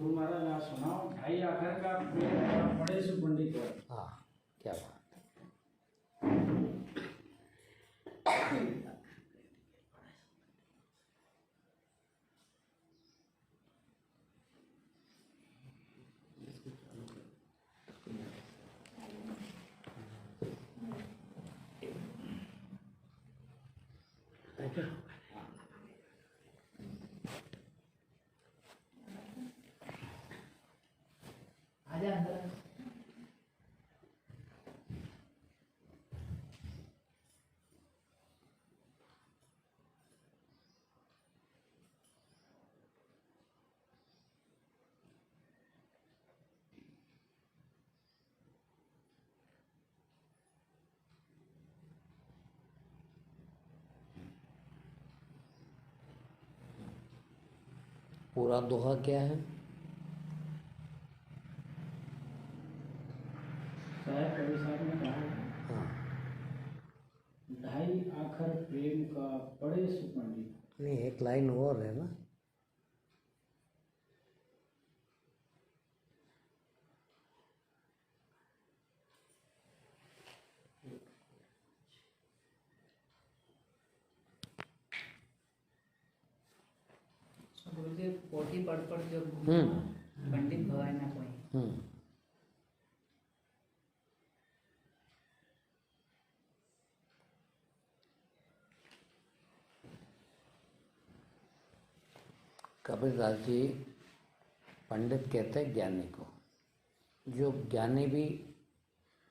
गुरु महाराज आज सुनाओ ढाई आखर का प्रेम बड़े से पंडित है। हाँ, क्या बात। आजा अंदर। पूरा दोहा क्या है? साहब कवि साहब ने कहा है, हाँ, ढाई आखर प्रेम का बड़े से पंडित। नहीं, एक लाइन और है ना। गुरु जी पोथी पढ़ पढ़ जो पंडित भवाई ना कोई। कबीरदास जी पंडित कहते हैं ज्ञानी को। जो ज्ञानी भी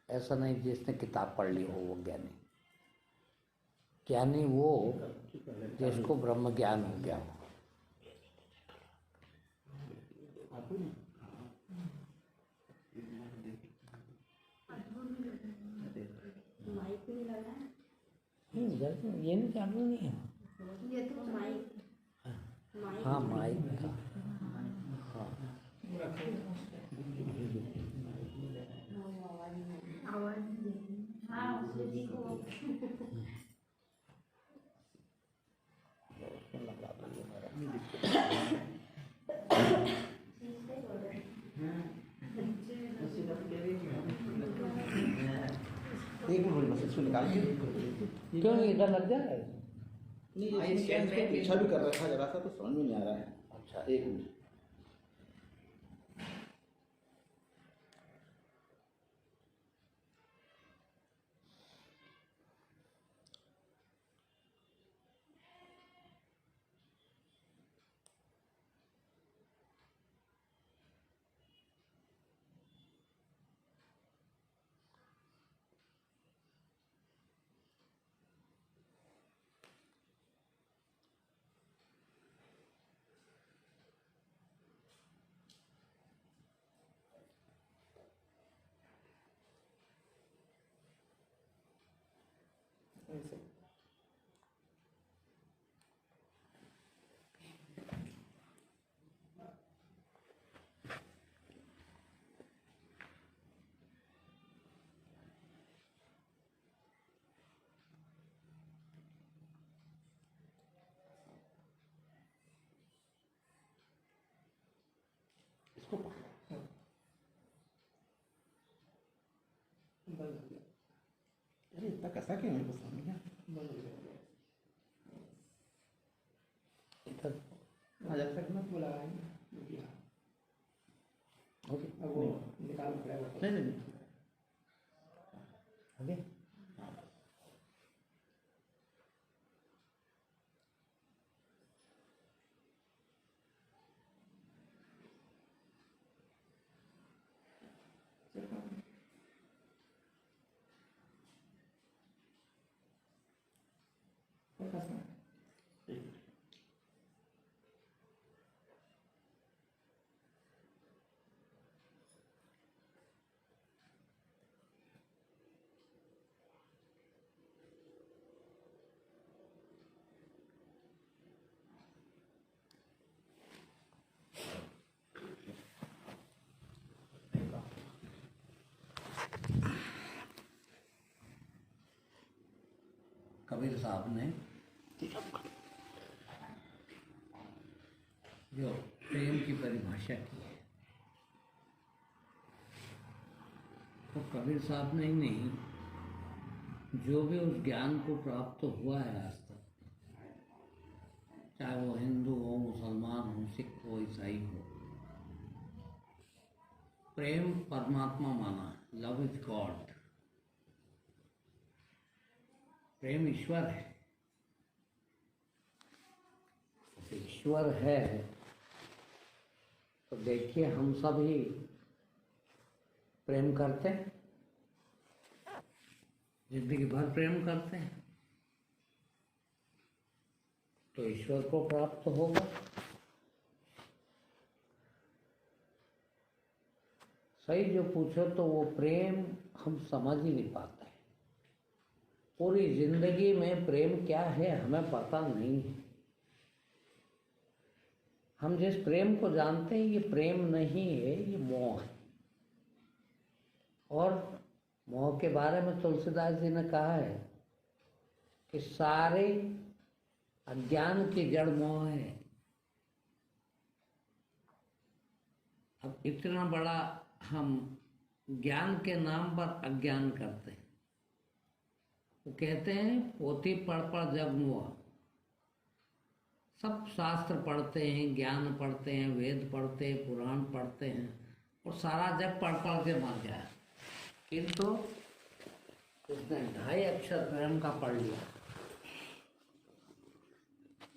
ऐसा नहीं जिसने किताब पढ़ ली हो वो ज्ञानी। ज्ञानी वो जिसको ब्रह्म ज्ञान हो गया हो। ये नहीं चालू नहीं है। ये तो माइक हाँ, माइक का। हाँ, आवाज हाँ उसको को लगा दो मेरा। एक मिनट बस इसको निकाल के क्यों इधर लग जाए? नहीं इसको पीछा भी कर रखा जरा सा तो समझ में नहीं आ रहा है। अच्छा, एक मिनट। इसको पकड़ो। अरे इतना कैसा क्यों है? समझ गया। इधर जब तक मत बुला ओके, अब वो निकाल पड़ेगा। नहीं नहीं ओके। कबीर साहब ने जो प्रेम की परिभाषा की है तो कबीर साहब ने ही नहीं, जो भी उस ज्ञान को प्राप्त हुआ है आज तक, चाहे वो हिंदू हो, मुसलमान हो, सिख हो, ईसाई हो, प्रेम परमात्मा माना है। Love is God. प्रेम ईश्वर है। ईश्वर है तो देखिए, हम सब ही प्रेम करते हैं, जिंदगी भर प्रेम करते हैं, तो ईश्वर को प्राप्त होगा। सही जो पूछो तो वो प्रेम हम समझ ही नहीं पाते हैं। पूरी जिंदगी में प्रेम क्या है हमें पता नहीं है। हम जिस प्रेम को जानते हैं ये प्रेम नहीं है, ये मोह है। और मोह के बारे में तुलसीदास जी ने कहा है कि सारे अज्ञान की जड़ मोह है। अब इतना बड़ा हम ज्ञान के नाम पर अज्ञान करते हैं। वो कहते हैं पोथी पढ़ पढ़ जग मोह। सब शास्त्र पढ़ते हैं, ज्ञान पढ़ते हैं, वेद पढ़ते हैं, पुराण पढ़ते हैं और सारा जग पढ़ पढ़ के मर गया, किंतु उसने 2.5 अक्षर प्रेम का पढ़ लिया,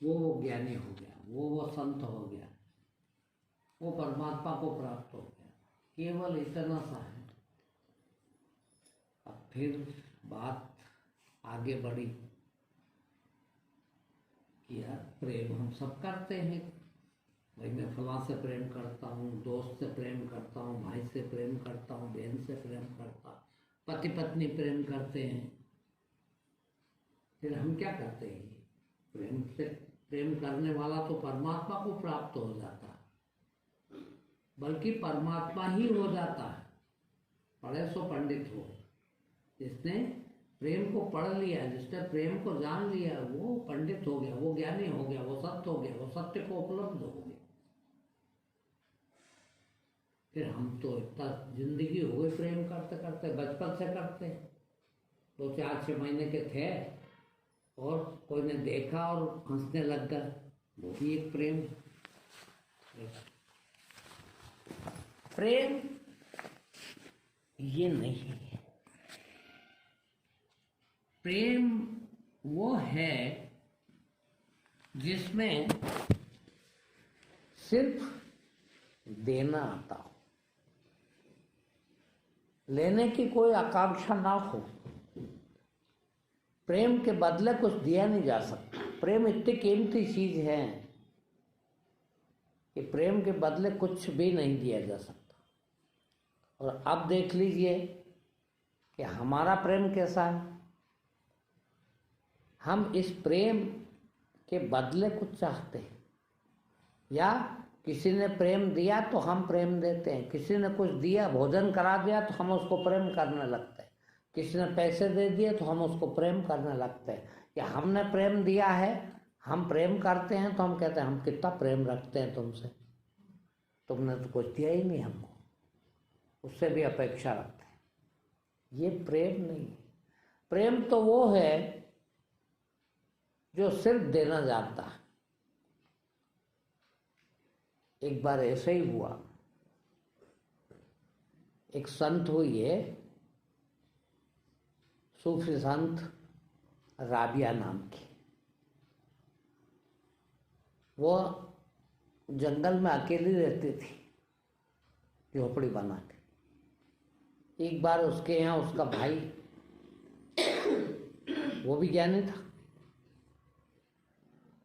वो ज्ञानी हो गया, वो संत हो गया, वो परमात्मा को प्राप्त हो गया। केवल इतना सा है। अब फिर बात आगे बढ़ी कि यार प्रेम हम सब करते हैं। भाई मैं फलां से प्रेम करता हूँ, दोस्त से प्रेम करता हूँ, भाई से प्रेम करता हूँ, बहन से प्रेम करता हूँ, पति पत्नी प्रेम करते हैं। फिर हम क्या करते हैं? प्रेम से प्रेम करने वाला तो परमात्मा को प्राप्त हो जाता है, बल्कि परमात्मा ही हो जाता है। पढ़े सो पंडित हो। जिसने प्रेम को पढ़ लिया, जिसने प्रेम को जान लिया, वो पंडित हो गया, वो ज्ञानी हो गया, वो सत्य हो गया, वो सत्य को उपलब्ध हो गया। फिर हम तो इतना जिंदगी हो गई प्रेम करते करते, बचपन से करते, 2-4-6 महीने के थे और कोई ने देखा और हंसने लग गए, वो भी एक प्रेम। प्रेम ये नहीं है। प्रेम वो है जिसमें सिर्फ देना आता हो, लेने की कोई आकांक्षा ना हो। प्रेम के बदले कुछ दिया नहीं जा सकता। प्रेम इतनी कीमती चीज है कि प्रेम के बदले कुछ भी नहीं दिया जा सकता। और अब देख लीजिए कि हमारा प्रेम कैसा है। हम इस प्रेम के बदले कुछ चाहते हैं, या किसी ने प्रेम दिया तो हम प्रेम देते हैं, किसी ने कुछ दिया, भोजन करा दिया तो हम उसको प्रेम करने लगते हैं, किसी ने पैसे दे दिए तो हम उसको प्रेम करने लगते हैं, या हमने प्रेम दिया है, हम प्रेम करते हैं तो हम कहते हैं हम कितना प्रेम रखते हैं तुमसे, तुमने तो कुछ दिया ही नहीं हमको, उससे भी अपेक्षा रखते हैं। ये प्रेम नहीं है। प्रेम तो वो है जो सिर्फ देना जानता है। एक बार ऐसे ही हुआ, एक संत हुई है, सूफी संत राबिया नाम की। वो जंगल में अकेली रहती थी, झोपड़ी बना के। एक बार उसके यहाँ उसका भाई, वो भी ज्ञानी था,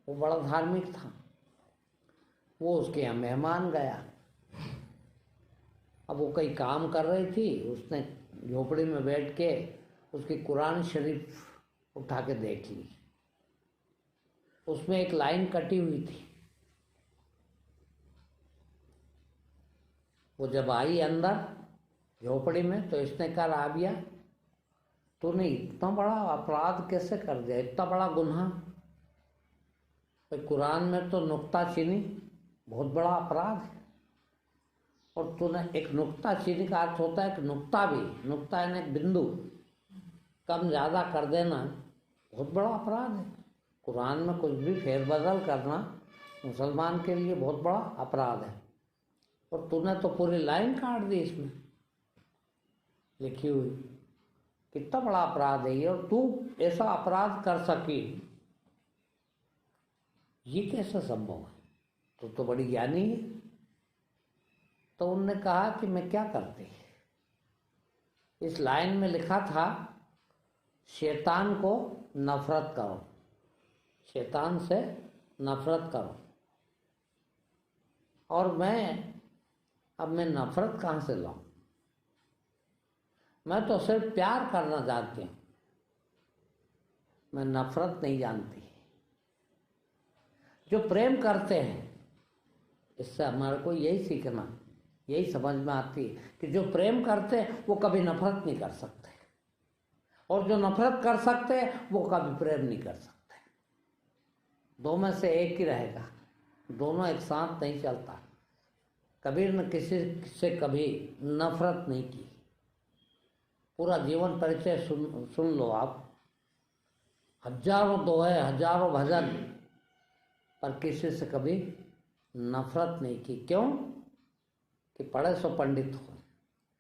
वो बड़ा धार्मिक था, वो उसके यहाँ मेहमान गया। अब वो कहीं काम कर रही थी, उसने झोपड़ी में बैठ के उसकी कुरान शरीफ उठा के देख ली। उसमें एक लाइन कटी हुई थी। वो जब आई अंदर झोपड़ी में तो इसने कहा, राबिया तूने इतना बड़ा अपराध कैसे कर दिया, इतना बड़ा गुनाह। कुरान में तो नुक्ता चीनी बहुत बड़ा अपराध है, और तूने एक नुक्ता चीनी का अर्थ होता है कि नुक्ता भी, नुक्ता यानी एक बिंदु कम ज़्यादा कर देना बहुत बड़ा अपराध है। कुरान में कुछ भी फेरबदल करना मुसलमान के लिए बहुत बड़ा अपराध है। और तूने तो पूरी लाइन काट दी इसमें लिखी हुई। कितना बड़ा अपराध है ये, और तू ऐसा अपराध कर सकी, ये कैसे संभव है? तू तो बड़ी ज्ञानी है। तो उनने कहा कि मैं क्या करती। इस लाइन में लिखा था शैतान को नफरत करो, शैतान से नफरत करो। और अब मैं नफरत कहाँ से लाऊं? मैं तो सिर्फ प्यार करना जानती हूँ, मैं नफरत नहीं जानती। जो प्रेम करते हैं, इससे हमारे को यही सीखना, यही समझ में आती है कि जो प्रेम करते हैं वो कभी नफरत नहीं कर सकते, और जो नफरत कर सकते हैं वो कभी प्रेम नहीं कर सकते। दो में से एक ही रहेगा, दोनों एक साथ नहीं चलता। कबीर ने किसी से कभी नफरत नहीं की। पूरा जीवन परिचय सुन लो आप, हजारों दोहे, हजारों भजन, पर किसी से कभी नफरत नहीं की। क्यों? कि पढ़े सो पंडित हो,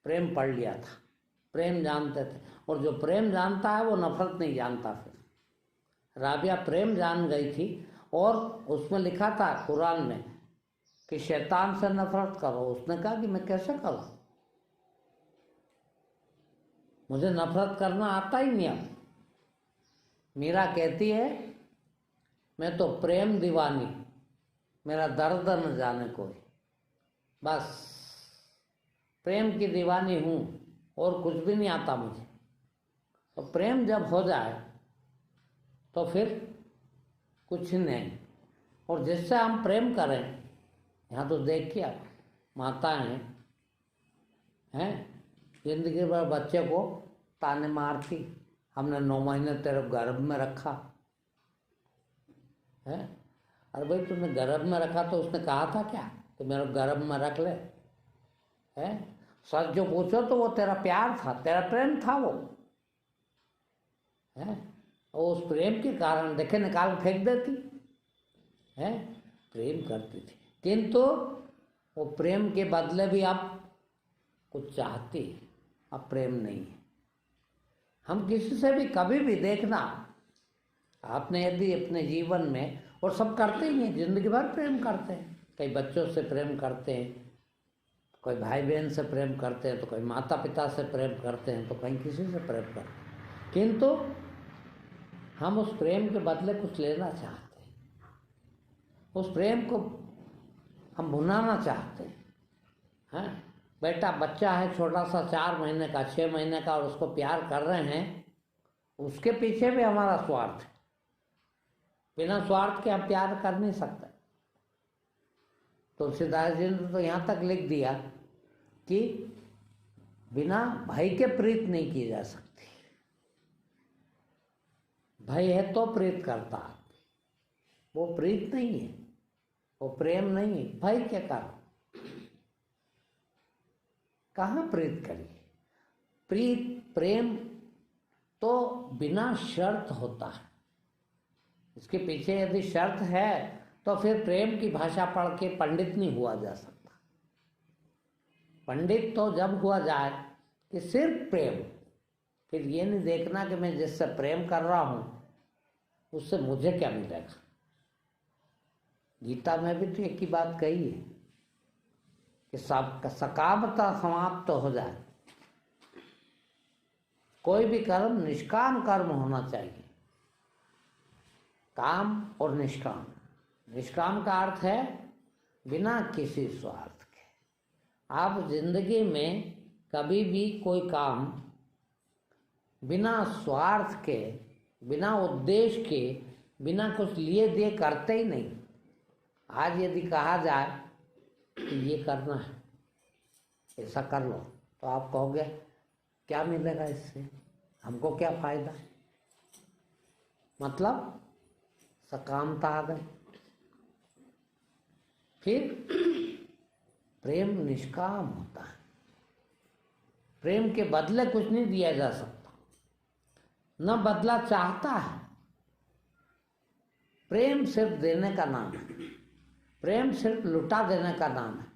प्रेम पढ़ लिया था, प्रेम जानते थे। और जो प्रेम जानता है वो नफरत नहीं जानता। फिर राबिया प्रेम जान गई थी, और उसमें लिखा था कुरान में कि शैतान से नफरत करो। उसने कहा कि मैं कैसे करूं, मुझे नफरत करना आता ही नहीं। अब मीरा कहती है मैं तो प्रेम दीवानी, मेरा दर्द न जाने कोई, बस प्रेम की दीवानी हूँ और कुछ भी नहीं आता मुझे। तो प्रेम जब हो जाए तो फिर कुछ नहीं। और जिससे हम प्रेम करें, यहाँ तो देखिए आप, माताएं हैं जिंदगी भर बच्चे को ताने मारती, हमने 9 महीने तेरे गर्भ में रखा है। अरे भाई तुमने गर्भ में रखा तो उसने कहा था क्या कि मेरे गर्भ में रख ले? है सच जो पूछो तो वो तेरा प्यार था, तेरा प्रेम था वो है। और उस प्रेम के कारण देखे निकाल फेंक देती है, प्रेम करती थी। किंतु वो प्रेम के बदले भी आप कुछ चाहती, अब प्रेम नहीं है। हम किसी से भी कभी भी देखना, आपने यदि अपने जीवन में, और सब करते ही हैं, जिंदगी भर प्रेम करते हैं। कई बच्चों से प्रेम करते हैं, कोई भाई बहन से प्रेम करते हैं, तो कोई माता पिता से प्रेम करते हैं, तो कहीं किसी से प्रेम करते हैं। किंतु हम उस प्रेम के बदले कुछ लेना चाहते हैं, उस प्रेम को हम भुनाना चाहते हैं। बेटा बच्चा है छोटा सा 4 महीने का, 6 महीने का, और उसको प्यार कर रहे हैं, उसके पीछे भी हमारा स्वार्थ है। बिना स्वार्थ के हम प्यार कर नहीं सकते। तुलसीदास जी ने तो यहाँ तक लिख दिया कि बिना भय के प्रीत नहीं की जा सकती। भय है तो प्रीत करता, वो प्रीत नहीं है, वो प्रेम नहीं है। भय के कारण कहाँ प्रीत करिए? प्रेम तो बिना शर्त होता है। इसके पीछे यदि शर्त है तो फिर प्रेम की भाषा पढ़ के पंडित नहीं हुआ जा सकता। पंडित तो जब हुआ जाए कि सिर्फ प्रेम, फिर ये नहीं देखना कि मैं जिससे प्रेम कर रहा हूं उससे मुझे क्या मिलेगा। गीता में भी तो एक ही बात कही है कि सकामता समाप्त हो जाए। कोई भी कर्म निष्काम कर्म होना चाहिए, काम और निष्काम। निष्काम का अर्थ है बिना किसी स्वार्थ के। आप जिंदगी में कभी भी कोई काम बिना स्वार्थ के, बिना उद्देश्य के, बिना कुछ लिए दिए करते ही नहीं। आज यदि कहा जाए कि ये करना है, ऐसा कर लो, तो आप कहोगे क्या मिलेगा इससे, हमको क्या फायदा? मतलब सकामता आ गई। फिर प्रेम निष्काम होता है। प्रेम के बदले कुछ नहीं दिया जा सकता, न बदला चाहता है। प्रेम सिर्फ देने का नाम है, प्रेम सिर्फ लुटा देने का नाम है।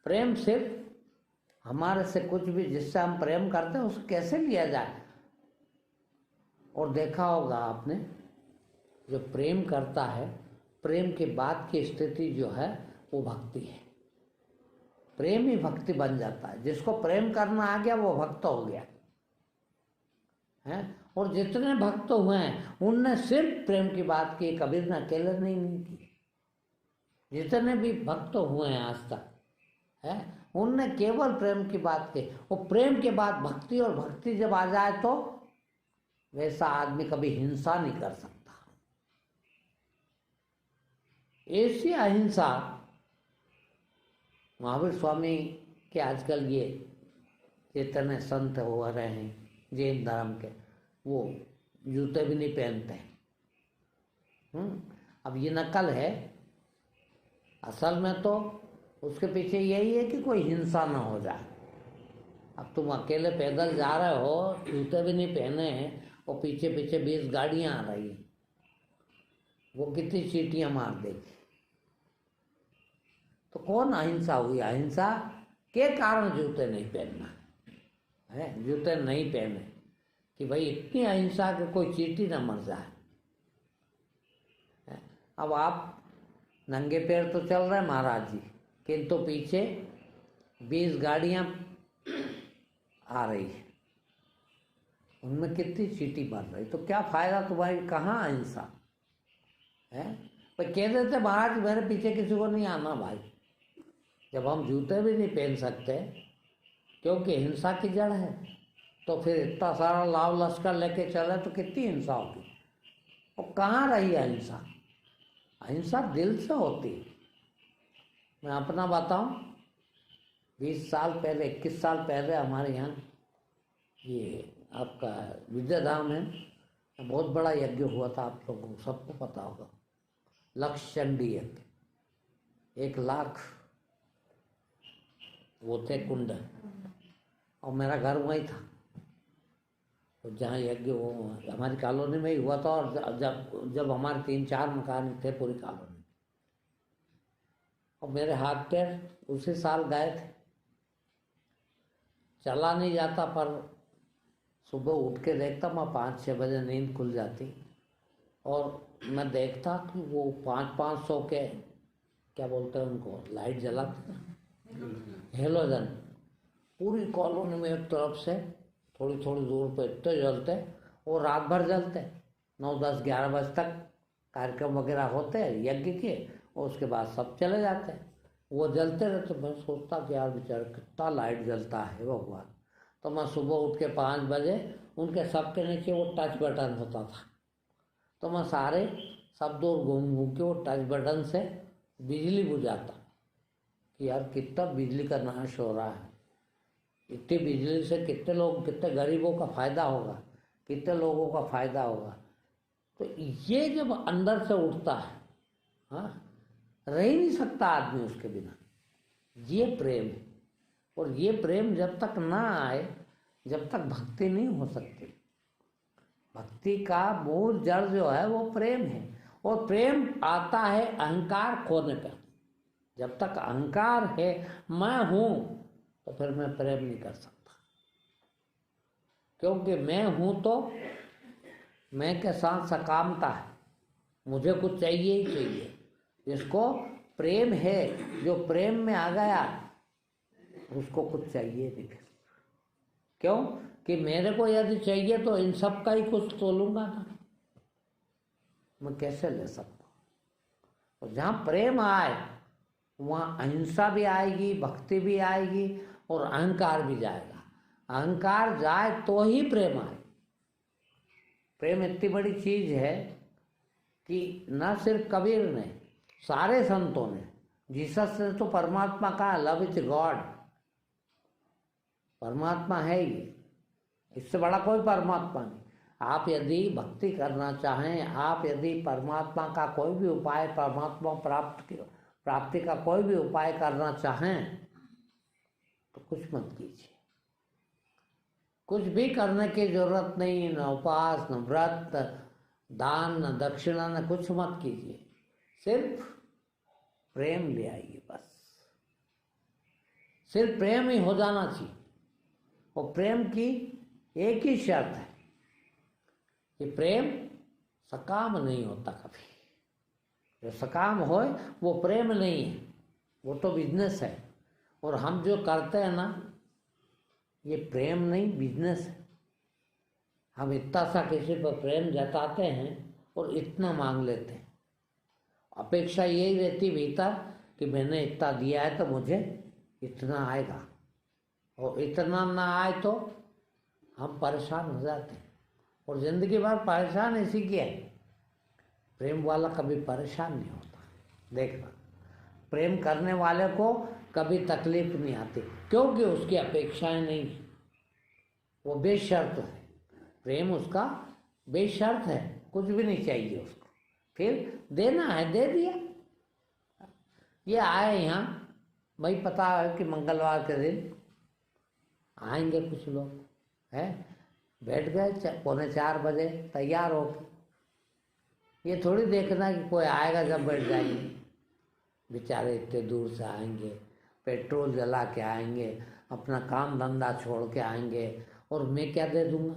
प्रेम सिर्फ हमारे से कुछ भी जिससे हम प्रेम करते हैं उसे कैसे लिया जाए। और देखा होगा आपने, जो प्रेम करता है, प्रेम के बाद की स्थिति जो है वो भक्ति है। प्रेम ही भक्ति बन जाता है। जिसको प्रेम करना आ गया वो भक्त हो गया है। और जितने भक्त हुए हैं उनने सिर्फ प्रेम की बात की, कबीर ने अकेले नहीं की। जितने भी भक्त हुए हैं आज तक है, उनने केवल प्रेम की बात की। वो प्रेम के बाद भक्ति, और भक्ति जब आ जाए तो वैसा आदमी कभी हिंसा नहीं कर सकता। ऐसी अहिंसा महावीर स्वामी के आजकल ये जितने संत हो रहे हैं जैन धर्म के, वो जूते भी नहीं पहनते। अब ये नकल है, असल में तो उसके पीछे यही है कि कोई हिंसा ना हो जाए। अब तुम अकेले पैदल जा रहे हो, जूते भी नहीं पहने हैं, और पीछे पीछे 20 गाड़ियां आ रही हैं, वो कितनी चींटियां मार देगी। तो कौन अहिंसा हुई? अहिंसा के कारण जूते नहीं पहनना है। जूते नहीं पहने कि भाई इतनी अहिंसा कि कोई चींटी ना मर जाए। अब आप नंगे पैर तो चल रहे महाराज जी, किंतु पीछे 20 गाड़ियां आ रही है, उनमें कितनी चींटी मर रही, तो क्या फायदा तुम्हारी? कहाँ अहिंसा है? पर कह देते महाराज मेरे पीछे किसी को नहीं आना भाई। जब हम जूते भी नहीं पहन सकते क्योंकि हिंसा की जड़ है, तो फिर इतना सारा लाव लश्कर लेके चले तो कितनी हिंसा होगी। और कहाँ रही अहिंसा? अहिंसा दिल से होती है। मैं अपना बताऊं, 20 साल पहले, 21 साल पहले हमारे यहाँ ये आपका विद्याधाम है, बहुत बड़ा यज्ञ हुआ था, आप लोगों को सबको पता होगा, लक्ष्य चंडी यज्ञ। 1 लाख वो थे कुंड, और मेरा घर वहीं था। तो जहाँ यज्ञ वो हमारी कॉलोनी में ही हुआ था, और जब हमारे 3-4 मकान थे पूरी कॉलोनी, और मेरे हाथ पैर उसी साल गए थे। चला नहीं जाता, पर सुबह उठ के देखता, मैं 5-6 बजे नींद खुल जाती, और मैं देखता कि वो 500 के क्या बोलते हैं उनको, लाइट जलाते, हेलोजन, पूरी कॉलोनी में एक तरफ से थोड़ी थोड़ी दूर पे इतने जलते, और रात भर जलते। 9-10-11 बजे तक कार्यक्रम वगैरह होते हैं यज्ञ के, और उसके बाद सब चले जाते हैं। वो जलते रहते। मैं सोचता कि यार बेचारा कितना लाइट जलता है भगवान। तो मैं सुबह उठ के 5 बजे उनके सबके नीचे वो टच बटन होता था, तो मैं सारे सब दूर घूम घूम के वो टच बटन से बिजली बुझाता कि यार कितना बिजली का नाश हो रहा है। इतनी बिजली से कितने लोग, कितने गरीबों का फायदा होगा, कितने लोगों का फायदा होगा। तो ये जब अंदर से उठता है, हाँ, रह ही नहीं सकता आदमी उसके बिना। ये प्रेम है, और ये प्रेम जब तक ना आए, जब तक भक्ति नहीं हो सकती। भक्ति का मूल जड़ जो है वो प्रेम है, और प्रेम आता है अहंकार खोने पर। जब तक अहंकार है, मैं हूं, तो फिर मैं प्रेम नहीं कर सकता, क्योंकि मैं हूं तो मैं के साथ सकामता है, मुझे कुछ चाहिए ही चाहिए। जिसको प्रेम है, जो प्रेम में आ गया, उसको कुछ चाहिए नहीं। क्यों कि मेरे को यदि चाहिए तो इन सब का ही कुछ तो लूंगा ना, मैं कैसे ले सकता हूँ। और जहाँ प्रेम आए वहाँ अहिंसा भी आएगी, भक्ति भी आएगी, और अहंकार भी जाएगा। अहंकार जाए तो ही प्रेम आए। प्रेम इतनी बड़ी चीज है कि न सिर्फ कबीर ने, सारे संतों ने, जीसस ने तो परमात्मा कहा, लव इज गॉड, परमात्मा है ये, इससे बड़ा कोई परमात्मा नहीं। आप यदि भक्ति करना चाहें, आप यदि परमात्मा का कोई भी उपाय, परमात्मा प्राप्ति का कोई भी उपाय करना चाहें, तो कुछ मत कीजिए। कुछ भी करने की जरूरत नहीं, न उपवास, न व्रत, दान, न दक्षिणा, न कुछ मत कीजिए। सिर्फ प्रेम ले आइए बस। सिर्फ प्रेम ही हो जाना चाहिए। और प्रेम की एक ही शर्त है कि प्रेम सकाम नहीं होता कभी। जो सकाम होए वो प्रेम नहीं है, वो तो बिजनेस है। और हम जो करते हैं ना, ये प्रेम नहीं, बिजनेस है। हम इतना सा किसी पर प्रेम जताते हैं और इतना मांग लेते हैं। अपेक्षा यही रहती भीतर कि मैंने इतना दिया है तो मुझे इतना आएगा, और इतना ना आए तो हम परेशान हो जाते हैं। और जिंदगी भर परेशान इसी की है। प्रेम वाला कभी परेशान नहीं होता। देखना, प्रेम करने वाले को कभी तकलीफ नहीं आती, क्योंकि उसकी अपेक्षाएं नहीं है। वो बेशर्त है। प्रेम उसका बेशर्त है, कुछ भी नहीं चाहिए उसको। फिर देना है, दे दिया। ये आए यहाँ, भाई पता है कि मंगलवार के दिन आएंगे कुछ लोग, है, बैठ गए 3:45 बजे तैयार होकर। ये थोड़ी देखना कि कोई आएगा जब बैठ जाएंगे। बेचारे इतने दूर से आएंगे, पेट्रोल जला के आएंगे, अपना काम धंधा छोड़ के आएंगे, और मैं क्या दे दूंगा?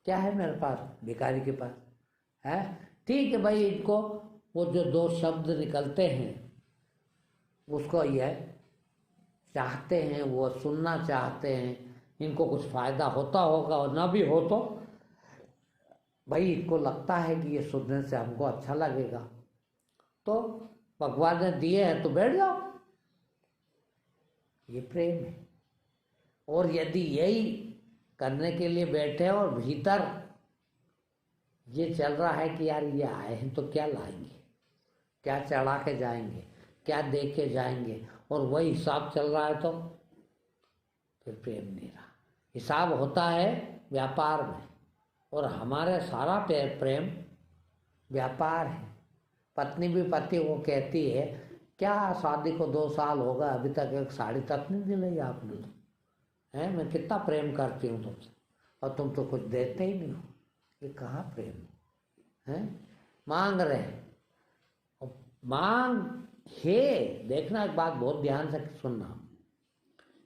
क्या है मेरे पास? भिखारी के पास है। ठीक है भाई, इनको वो जो 2 शब्द निकलते हैं उसको ये चाहते हैं, वो सुनना चाहते हैं। इनको कुछ फायदा होता होगा, और ना भी हो तो भाई इनको लगता है कि ये सुनने से हमको अच्छा लगेगा, तो भगवान ने दिए हैं तो बैठ जाओ। ये प्रेम है। और यदि यही करने के लिए बैठे और भीतर ये चल रहा है कि यार ये आए हैं तो क्या लाएंगे, क्या चढ़ा के जाएंगे, क्या दे के जाएंगे, और वही हिसाब चल रहा है, तो फिर प्रेम नहीं रहा। हिसाब होता है व्यापार में, और हमारे सारा प्रेम व्यापार है। पत्नी भी पति को कहती है, क्या शादी को 2 साल हो गए, अभी तक एक साड़ी तक नहीं दिलाई आपने, तो है मैं कितना प्रेम करती हूँ तुमसे, और तुम तो कुछ देते ही नहीं हो। ये कहाँ प्रेम है? मांग रहे हैं, मांग है। देखना, एक बात बहुत ध्यान से सुनना,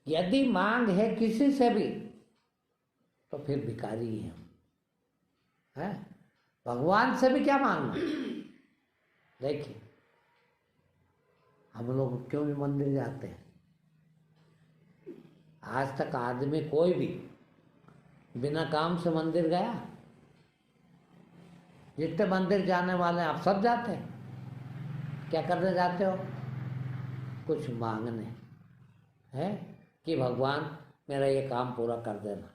यदि मांग है किसी से भी तो फिर भिखारी है। भगवान से भी क्या मांगना? देखिए, हम लोग क्यों भी मंदिर जाते हैं? आज तक आदमी कोई भी बिना काम से मंदिर गया? जितने मंदिर जाने वाले हैं आप सब जाते हैं। क्या करने जाते हो? कुछ मांगने, है कि भगवान मेरा ये काम पूरा कर देना,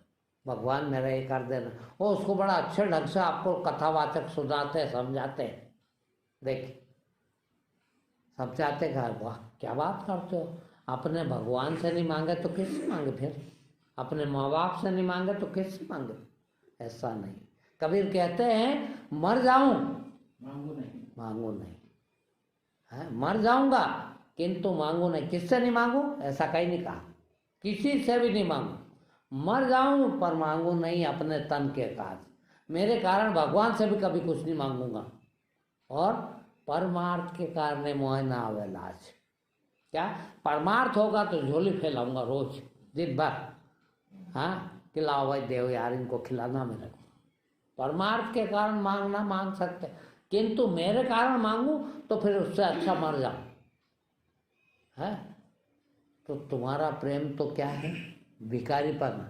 भगवान मेरा ये कर देना। वो उसको बड़ा अच्छे ढंग से आपको कथावाचक सुनाते हैं, समझाते हैं। देखिए, समझाते हैं, वाह क्या बात करते हो, अपने भगवान से नहीं मांगे तो किससे मांगे? फिर अपने माँ बाप से नहीं मांगे तो किससे मांगे? ऐसा नहीं। कबीर कहते हैं, मर जाऊं मांगू नहीं, है मर जाऊंगा किंतु मांगू नहीं। किससे नहीं मांगू? ऐसा कहीं नहीं कहा, किसी से भी नहीं मांगू। मर जाऊं पर मांगू नहीं अपने तन के काज। मेरे कारण भगवान से भी कभी कुछ नहीं मांगूंगा। और परमार्थ के कारण मोह ना आवे लाज। क्या परमार्थ होगा तो झोली फैलाऊंगा रोज दिन भर, हाँ खिलाओ भाई देव यार, इनको खिलाना मेरे को। परमार्थ के कारण मांगना मांग सकते, किंतु मेरे कारण मांगू तो फिर उससे अच्छा मर जाऊं, है। तो तुम्हारा प्रेम तो क्या है? भिखारीपन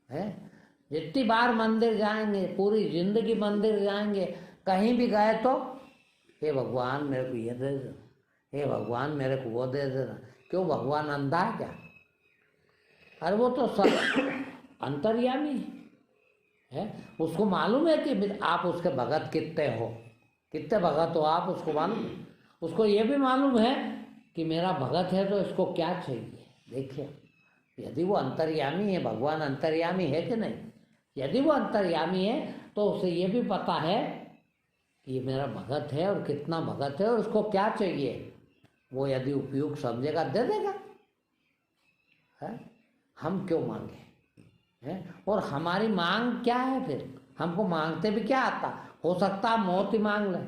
है। जितनी बार मंदिर जाएंगे, पूरी जिंदगी मंदिर जाएंगे, कहीं भी गए तो हे भगवान मेरे को ये दे दो, हे भगवान मेरे को वो दे देना। क्यों? भगवान अंधा है क्या? अरे वो तो सब अंतर्यामी है। उसको मालूम है कि आप उसके भगत कितने हो, कितने भगत हो आप, उसको मालूम है। उसको ये भी मालूम है कि मेरा भगत है तो इसको क्या चाहिए। देखिए, यदि वो अंतर्यामी है, भगवान अंतर्यामी है कि नहीं? यदि वो अंतर्यामी है तो उसे ये भी पता है कि ये मेरा भगत है और कितना भगत है और उसको क्या चाहिए। वो यदि उपयुक्त समझेगा दे देगा, है? हम क्यों मांगे है? और हमारी मांग क्या है फिर? हमको मांगते भी क्या आता? हो सकता है मौत ही मांग ले,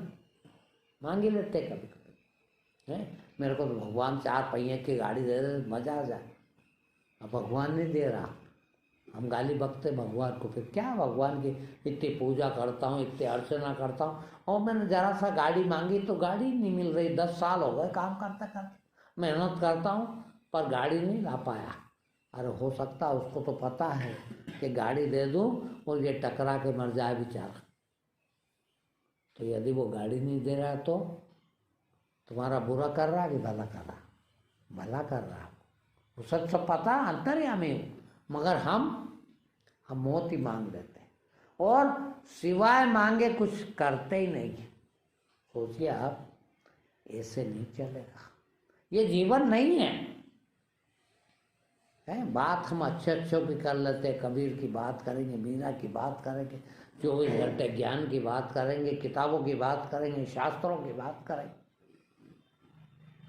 मांग ही लेते कभी कभी है। मेरे को तो भगवान 4 पहिए की गाड़ी दे दे मजा आ जाए, अब भगवान नहीं दे रहा, हम गाली बकते भगवान को। फिर क्या भगवान की इतनी पूजा करता हूँ, इतनी अर्चना करता हूँ, और मैंने जरा सा गाड़ी मांगी तो गाड़ी नहीं मिल रही। 10 साल हो गए काम करते करते, मेहनत करता हूँ पर गाड़ी नहीं ला पाया। अरे हो सकता है उसको तो पता है कि गाड़ी दे दूँ और ये टकरा के मर जाए बेचारा। तो यदि वो गाड़ी नहीं दे रहा है तो तुम्हारा बुरा कर रहा है कि भला कर रहा? भला कर रहा। वो सब पता अंतर्यामी हूँ, मगर हम मौत ही मांग लेते हैं और सिवाय मांगे कुछ करते ही नहीं। सोचिए आप, ऐसे नहीं चलेगा, ये जीवन नहीं है। बात हम अच्छे भी कर लेते हैं, कबीर की बात करेंगे, मीरा की बात करेंगे, 24 घंटे ज्ञान की बात करेंगे, किताबों की बात करेंगे, शास्त्रों की बात करेंगे,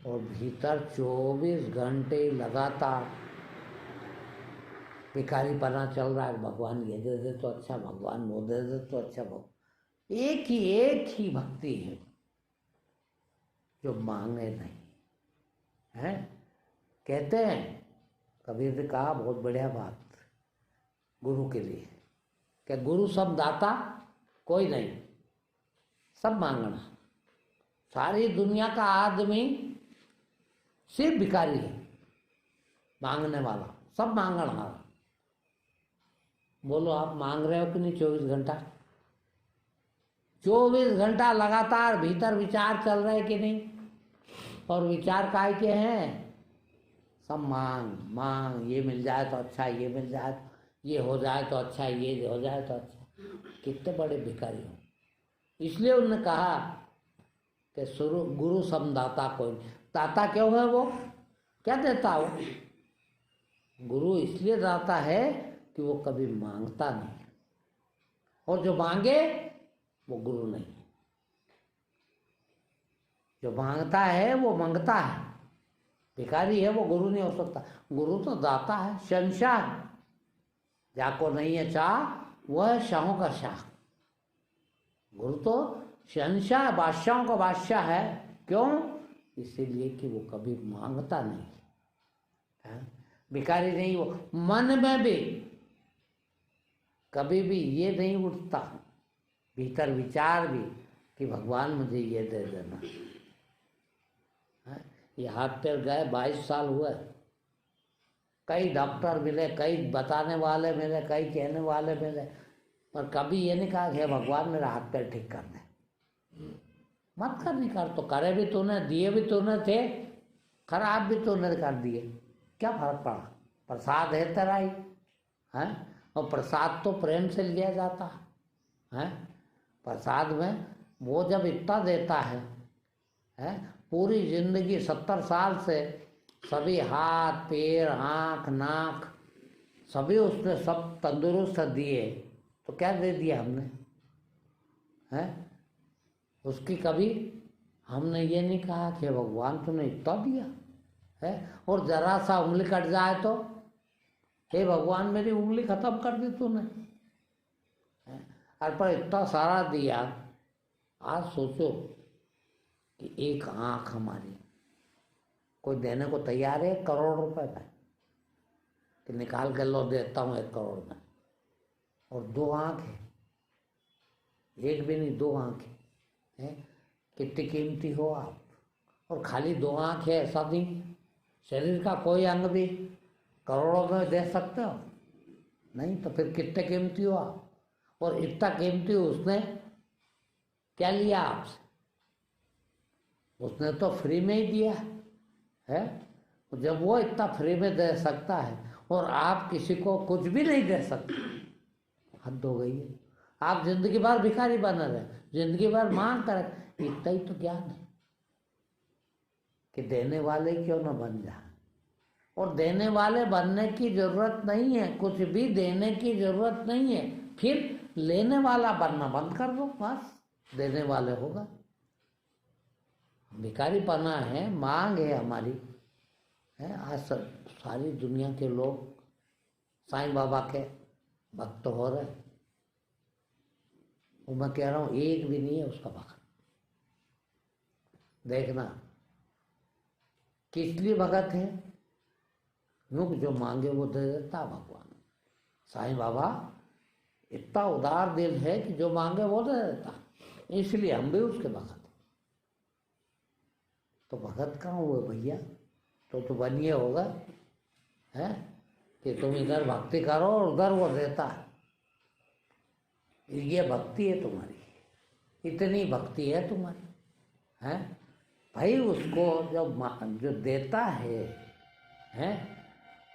और भीतर 24 घंटे लगातार भिखारीपना चल रहा है। भगवान ये दे दे तो अच्छा, भगवान वो दे दे तो अच्छा। भगवान एक ही भक्ति है जो मांगे नहीं है। कहते हैं, कबीर ने कहा बहुत बढ़िया बात गुरु के लिए, कि गुरु सब दाता कोई नहीं, सब मांगना। सारी दुनिया का आदमी सिर्फ भिखारी है, मांगने वाला, सब मांगण वाला। बोलो आप मांग रहे हो कि नहीं? 24 घंटा 24 घंटा लगातार भीतर विचार चल रहे कि नहीं? और विचार काय के हैं? सब मांग मांग, ये मिल जाए तो अच्छा, ये मिल जाए, ये हो जाए तो अच्छा, ये हो जाए तो अच्छा। कितने बड़े भिखारी हो। इसलिए उन्होंने कहा कि गुरु समदाता कोई नहीं। दाता क्यों है वो? क्या देता वो? गुरु इसलिए दाता है कि वो कभी मांगता नहीं, और जो मांगे वो गुरु नहीं। जो मांगता है वो मंगता है, भिखारी है वो गुरु नहीं हो सकता। गुरु तो दाता है, शहंशाह। जाको नहीं है चाह वह है शाहों का शाह। गुरु तो शहंशाह, बादशाहों का बादशाह है। क्यों? इसीलिए कि वो कभी मांगता नहीं है, भिखारी नहीं। वो मन में भी कभी भी ये नहीं उठता, भीतर विचार भी, कि भगवान मुझे ये दे देना। ये हाथ पैर गए 22 साल हुए, कई डॉक्टर मिले, कई बताने वाले मिले, कई कहने वाले मिले, पर कभी ये नहीं कहा कि भगवान मेरा हाथ पैर ठीक कर दे। मत कर, नहीं कर तो करे भी तूने, दिए भी तूने थे, खराब भी तूने कर दिए, क्या फर्क पड़ा? प्रसाद है तेरा ही है, और प्रसाद तो प्रेम से लिया जाता है। प्रसाद में वो जब इतना देता है, पूरी जिंदगी 70 साल से सभी हाथ पैर आँख नाक सभी उसने सब तंदुरुस्त दिए, तो क्या दे दिया हमने? उसकी कभी हमने ये नहीं कहा कि भगवान तूने इतना दिया है, और जरा सा उंगली कट जाए तो हे भगवान मेरी उंगली खत्म कर दी तूने, और पर इतना सारा दिया। आज सोचो कि एक आँख हमारी कोई देने को तैयार है 1 करोड़ रुपए में, कि निकाल के लो देता हूँ 1 करोड़ में, और 2 आँख है, एक भी नहीं 2 आँख है, कितनी कीमती हो आप। और खाली 2 आँख है ऐसा नहीं, शरीर का कोई अंग भी करोड़ों में दे सकते हो नहीं, तो फिर कितने कीमती हो आप। और इतना कीमती उसने क्या लिया आपसे? उसने तो फ्री में ही दिया है। जब वो इतना फ्री में दे सकता है और आप किसी को कुछ भी नहीं दे सकते, हद हो गई है। आप जिंदगी भर भिखारी बने रहे, जिंदगी भर मांग कर, इतना ही तो ज्ञान है कि देने वाले क्यों न बन जाए। और देने वाले बनने की जरूरत नहीं है, कुछ भी देने की जरूरत नहीं है, फिर लेने वाला बनना बंद कर दो, बस देने वाले होगा। भिखारी पना है, मांग है हमारी है। आज सारी दुनिया के लोग साईं बाबा के भक्त हो रहे। वो मैं कह रहा हूँ एक भी नहीं है उसका भक्त। देखना किस लिए भगत है? नुक जो मांगे वो दे देता भगवान। साईं बाबा इतना उदार दिल है कि जो मांगे वो दे देता, इसलिए हम भी उसके भगत। तो भगत कहाँ हुए भैया? तो बनिए होगा है कि तुम इधर भक्ति करो और उधर वो देता है। ये भक्ति है तुम्हारी, इतनी भक्ति है तुम्हारी है भाई। उसको जो देता है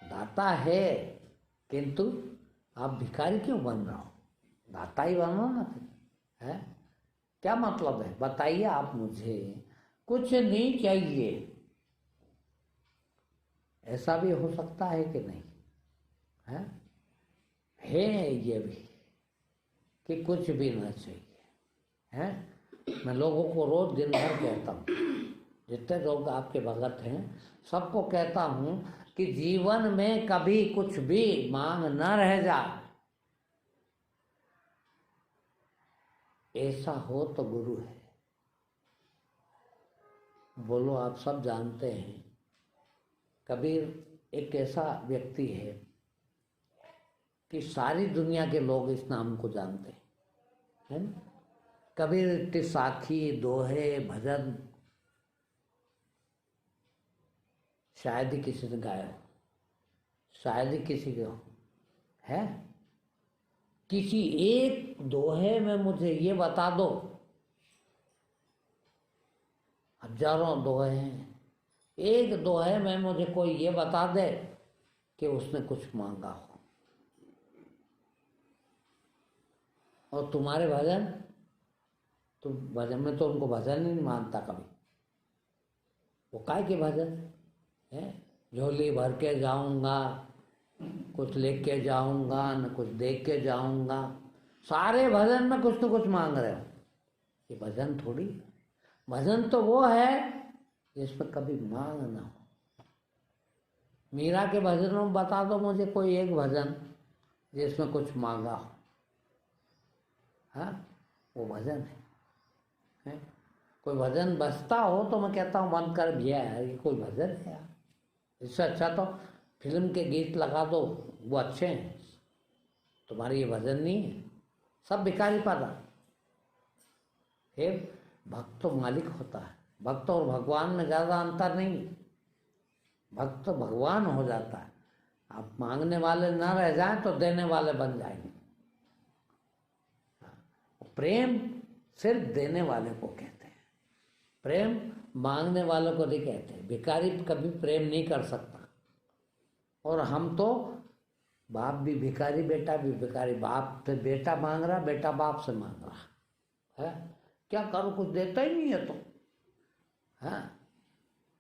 दाता है, किंतु आप भिखारी क्यों बन रहे हो? दाता ही बनो ना फिर है। क्या मतलब है बताइए आप मुझे? कुछ नहीं चाहिए, ऐसा भी हो सकता है कि नहीं है ये भी कि कुछ भी ना चाहिए है। मैं लोगों को रोज दिन भर कहता हूँ, जितने लोग आपके भगत हैं सबको कहता हूँ कि जीवन में कभी कुछ भी मांग न रह जाए। ऐसा हो तो गुरु है। बोलो आप सब जानते हैं, कबीर एक ऐसा व्यक्ति है कि सारी दुनिया के लोग इस नाम को जानते हैं ना। कबीर इतनी साखी दोहे भजन शायद ही किसी ने गाया हो, शायद ही किसी के हो है। किसी एक दोहे में मुझे ये बता दो, हजारों दोहे हैं, एक दोहे में मुझे कोई ये बता दे कि उसने कुछ मांगा हो। और तुम्हारे भजन, तो भजन में तो उनको भजन ही नहीं मानता कभी। वो काय के भजन है? झोली भर के जाऊंगा, कुछ लेके जाऊंगा, न कुछ दे के जाऊंगा। सारे भजन में कुछ तो कुछ मांग रहे हो। ये भजन थोड़ी। भजन तो वो है जिसमें कभी मांग ना हो। मीरा के भजनों में बता दो मुझे कोई एक भजन जिसमें कुछ मांगा हो। हाँ, वो भजन है? कोई भजन बजता हो तो मैं कहता हूँ बंद कर भैया यार, ये कोई भजन है यार। इससे अच्छा तो फिल्म के गीत लगा दो, वो अच्छे हैं। तुम्हारी ये भजन नहीं है, सब भिखारी पादा है। भक्त तो मालिक होता है। भक्त और भगवान में ज़्यादा अंतर नहीं। भक्त तो भगवान हो जाता है। आप मांगने वाले ना रह जाएं तो देने वाले बन जाएंगे। प्रेम सिर्फ देने वाले को कहते हैं, प्रेम मांगने वालों को नहीं कहते। भिखारी कभी प्रेम नहीं कर सकता। और हम तो बाप भी भिखारी, बेटा भी भिखारी। बाप से बेटा मांग रहा, बेटा बाप से मांग रहा है। क्या करूं, कुछ देता ही नहीं है तो है।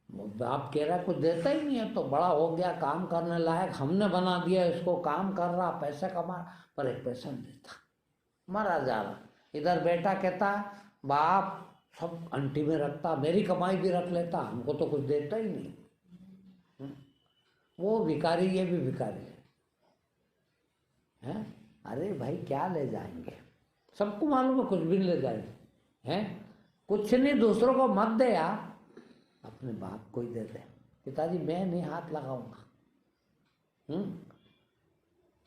बाप कह रहा कुछ देता ही नहीं है, तो बड़ा हो गया, काम करने लायक हमने बना दिया इसको, काम कर रहा, पैसे कमा, पर एक पैसा नहीं देता, मरा जा रहा। इधर बेटा कहता बाप सब अंटी में रखता, मेरी कमाई भी रख लेता, हमको तो कुछ देता ही नहीं। वो भिखारी, ये भी भिखारी है। अरे भाई क्या ले जाएंगे? सबको मालूम है कुछ भी नहीं ले जाएंगे हैं। कुछ नहीं, दूसरों को मत दे यार, अपने बाप को ही दे दे। पिताजी मैं नहीं हाथ लगाऊंगा,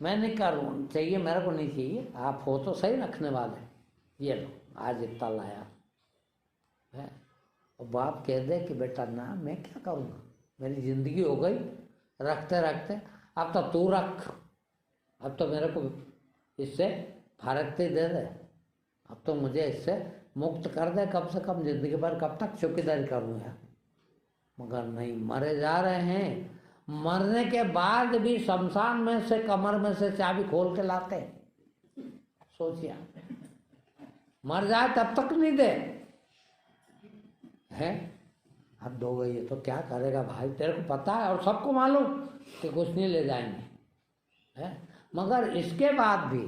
मैं नहीं करूँ, चाहिए मेरे को नहीं चाहिए, आप हो तो सही रखने वाले, ये लो आज इतना लाया है। और बाप कह दे कि बेटा ना मैं क्या करूँगा, मेरी जिंदगी हो गई रखते रखते, अब तो तू रख, अब तो मेरे को इससे फारकती दे दे, अब तो मुझे इससे मुक्त कर दे, कम से कम जिंदगी भर कब तक चौकीदारी करूँ यार। मगर नहीं, मरे जा रहे हैं। मरने के बाद भी शमशान में से कमर में से चाबी खोल के लाते। सोचिए, मर जाए तब तक नहीं दे है। हद हो गई है तो क्या करेगा भाई, तेरे को पता है और सबको मालूम कि कुछ नहीं ले जाएंगे है। मगर इसके बाद भी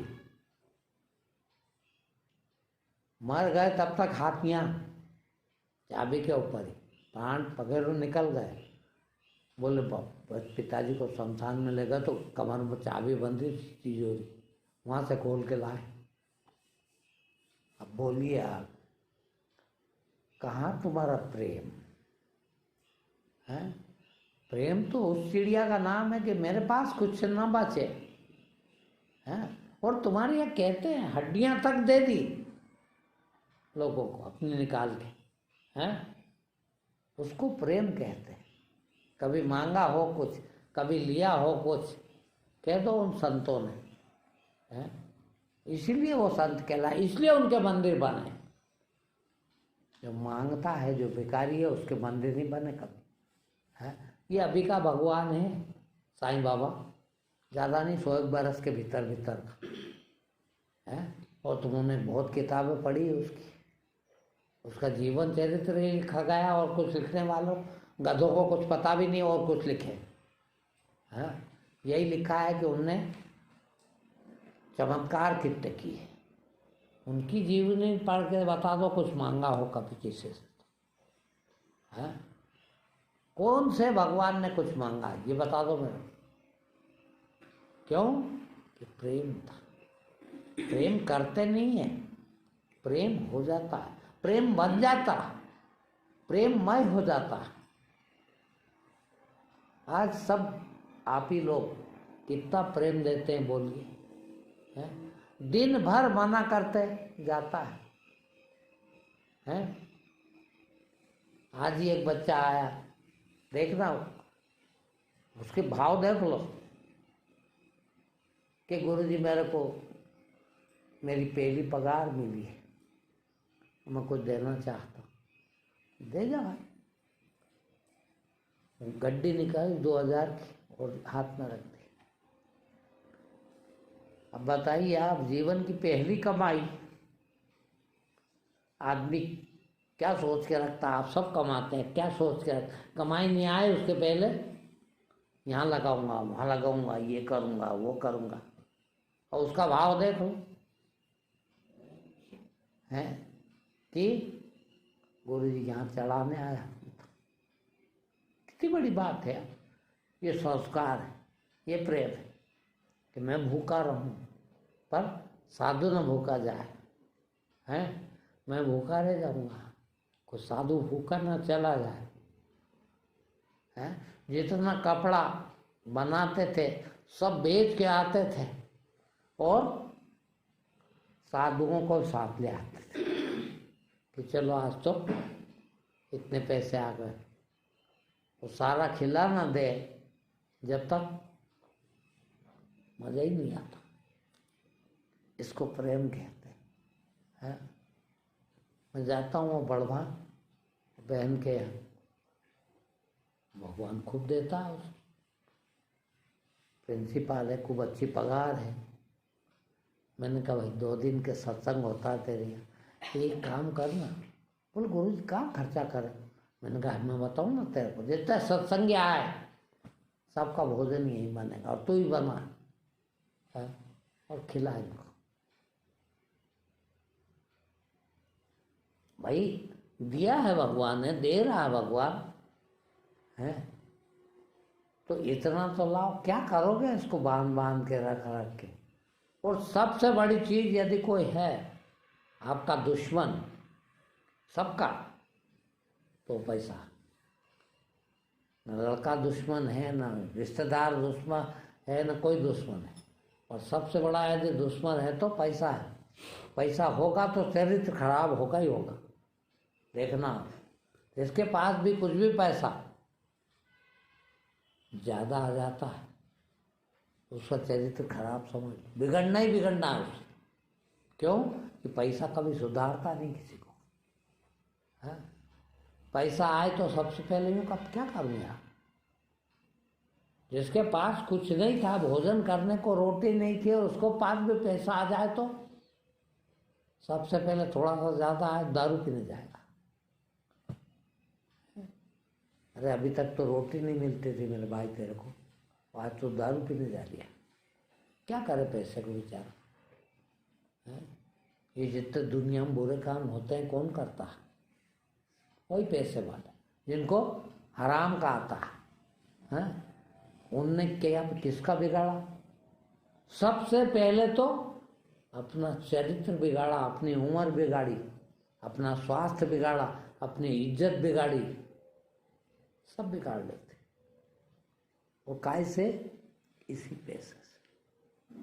मर गए तब तक हाथियां चाबी के ऊपर ही, प्राण पखेरु निकल गए, बोले पिताजी को शमशान में ले गए तो कमर में चाबी बंधी थी तिजोरी, वहाँ से खोल के लाए। अब बोलिए आप, कहाँ तुम्हारा प्रेम है? प्रेम तो उस चिड़िया का नाम है कि मेरे पास कुछ ना बचे हैं, और तुम्हारे यहाँ कहते हैं हड्डियां तक दे दी लोगों को अपनी निकाल के, हैं? उसको प्रेम कहते हैं। कभी मांगा हो कुछ, कभी लिया हो कुछ, कह दो उन संतों ने, हैं? इसीलिए वो संत कहलाए, इसलिए उनके मंदिर बने। जो मांगता है, जो भिखारी है, उसके मंदिर नहीं बने कभी, है? ये अभी का भगवान है साईं बाबा, ज़्यादा नहीं, 100 बरस के भीतर भीतर का है। और तुमने बहुत किताबें पढ़ी उसकी, उसका जीवन चरित्र ही लिखा गया, और कुछ लिखने वालों गधों को कुछ पता भी नहीं और कुछ लिखे, है? यही लिखा है कि उनने चमत्कार कितने किए। उनकी जीवनी पढ़ के बता दो कुछ मांगा हो कभी किसी से, है? कौन से भगवान ने कुछ मांगा ये बता दो मेरे। क्यों? कि प्रेम था। प्रेम करते नहीं है, प्रेम हो जाता है, प्रेम बन जाता है, प्रेममय हो जाता है। आज सब आप ही लोग कितना प्रेम देते हैं बोलिए, हैं? दिन भर मना करते जाता है? आज ही एक बच्चा आया, देखना उसके भाव देख लो कि गुरुजी मेरे को मेरी पहली पगार मिली है, मैं कुछ देना चाहता हूँ, दे जा भाई। गड्डी निकाली 2000 की और हाथ में रख दी। अब बताइए आप, जीवन की पहली कमाई आदमी क्या सोच के रखता है? आप सब कमाते हैं, क्या सोच के कमाई नहीं आए उसके पहले यहाँ लगाऊंगा, वहाँ लगाऊंगा, ये करूंगा, वो करूंगा, और उसका भाव देखो है कि गुरुजी यहाँ चढ़ाने आया। कितनी बड़ी बात है। ये संस्कार है, ये प्रेम है कि मैं भूखा रहूं पर साधु न भूखा जाए, हैं? मैं भूखा रह जाऊंगा, कोई साधु भूखा न चला जाए, हैं? जितना कपड़ा बनाते थे सब बेच के आते थे और साधुओं को साथ ले आते थे कि चलो आज तो इतने पैसे आ गए। वो सारा खिला ना दे जब तक मजा ही नहीं आता। इसको प्रेम कहते हैं। मैं जाता हूँ वो बड़भा बहन के यहाँ, भगवान खूब देता है उसको, प्रिंसिपल है, खूब अच्छी पगार है। मैंने कहा भाई 2 दिन के सत्संग होता है तेरे यहाँ, एक काम करना। बोले गुरु जी कहाँ खर्चा करें? मैंने कहा मैं बताऊँ ना तेरे को, जितना सत्संग आए सबका भोजन यही बनेगा और तू ही बना है और खिला इनको। भाई दिया है भगवान ने, दे रहा है भगवान है, तो इतना तो लाओ। क्या करोगे इसको बांध बांध के रख रख के? और सबसे बड़ी चीज यदि कोई है आपका दुश्मन सबका, तो पैसा। न लड़का दुश्मन है, न रिश्तेदार दुश्मन है, न कोई दुश्मन है। और सबसे बड़ा यदि दुश्मन है तो पैसा है। पैसा होगा तो चरित्र खराब होगा ही होगा। देखना जिसके पास भी कुछ भी पैसा ज़्यादा आ जाता है उसका चरित्र खराब समझ, बिगड़ना ही बिगड़ना है उससे। क्यों? कि पैसा कभी सुधारता नहीं किसी को, है? पैसा आए तो सबसे पहले यूँ कब क्या करूँगा? जिसके पास कुछ नहीं था, भोजन करने को रोटी नहीं थी, और उसको पास भी पैसा आ जाए तो सबसे पहले थोड़ा सा ज़्यादा आए दारू पीने जाएगा। अरे अभी तक तो रोटी नहीं मिलती थी मेरे भाई तेरे को, आज तो दारू पीने जा रही है। क्या करे पैसे को बेचारा, है? ये जितने दुनिया में बुरे काम होते हैं कौन करता है? वही पैसे वाले जिनको हराम का आता हैं? उनने क्या किसका बिगाड़ा? सबसे पहले तो अपना चरित्र बिगाड़ा, अपनी उम्र बिगाड़ी, अपना स्वास्थ्य बिगाड़ा, अपनी इज्जत बिगाड़ी, सब बिगाड़ लेते। वो काय से? इसी पैसे से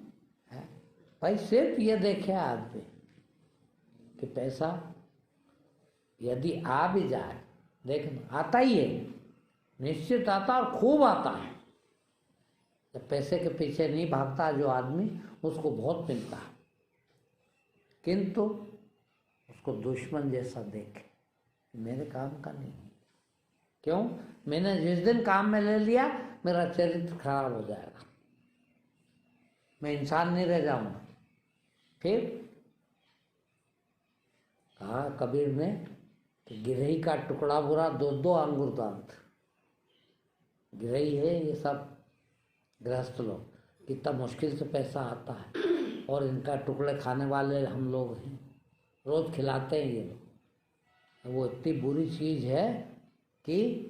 है। भाई सिर्फ ये देखे आदमी कि पैसा यदि आ भी जाए, देखना आता ही है, निश्चित आता और खूब आता है। जब पैसे के पीछे नहीं भागता जो आदमी, उसको बहुत मिलता है, किंतु उसको दुश्मन जैसा देखे, मेरे काम का नहीं। क्यों? मैंने जिस दिन काम में ले लिया, मेरा चरित्र खराब हो जाएगा, मैं इंसान नहीं रह जाऊंगा। फिर कहा कबीर ने कि गिरही का टुकड़ा बुरा, दो दो अंगूर दांत। गिरही है ये सब गृहस्थ लोग, कितना मुश्किल से पैसा आता है, और इनका टुकड़े खाने वाले हम लोग हैं, रोज खिलाते हैं ये लोग। वो इतनी बुरी चीज है कि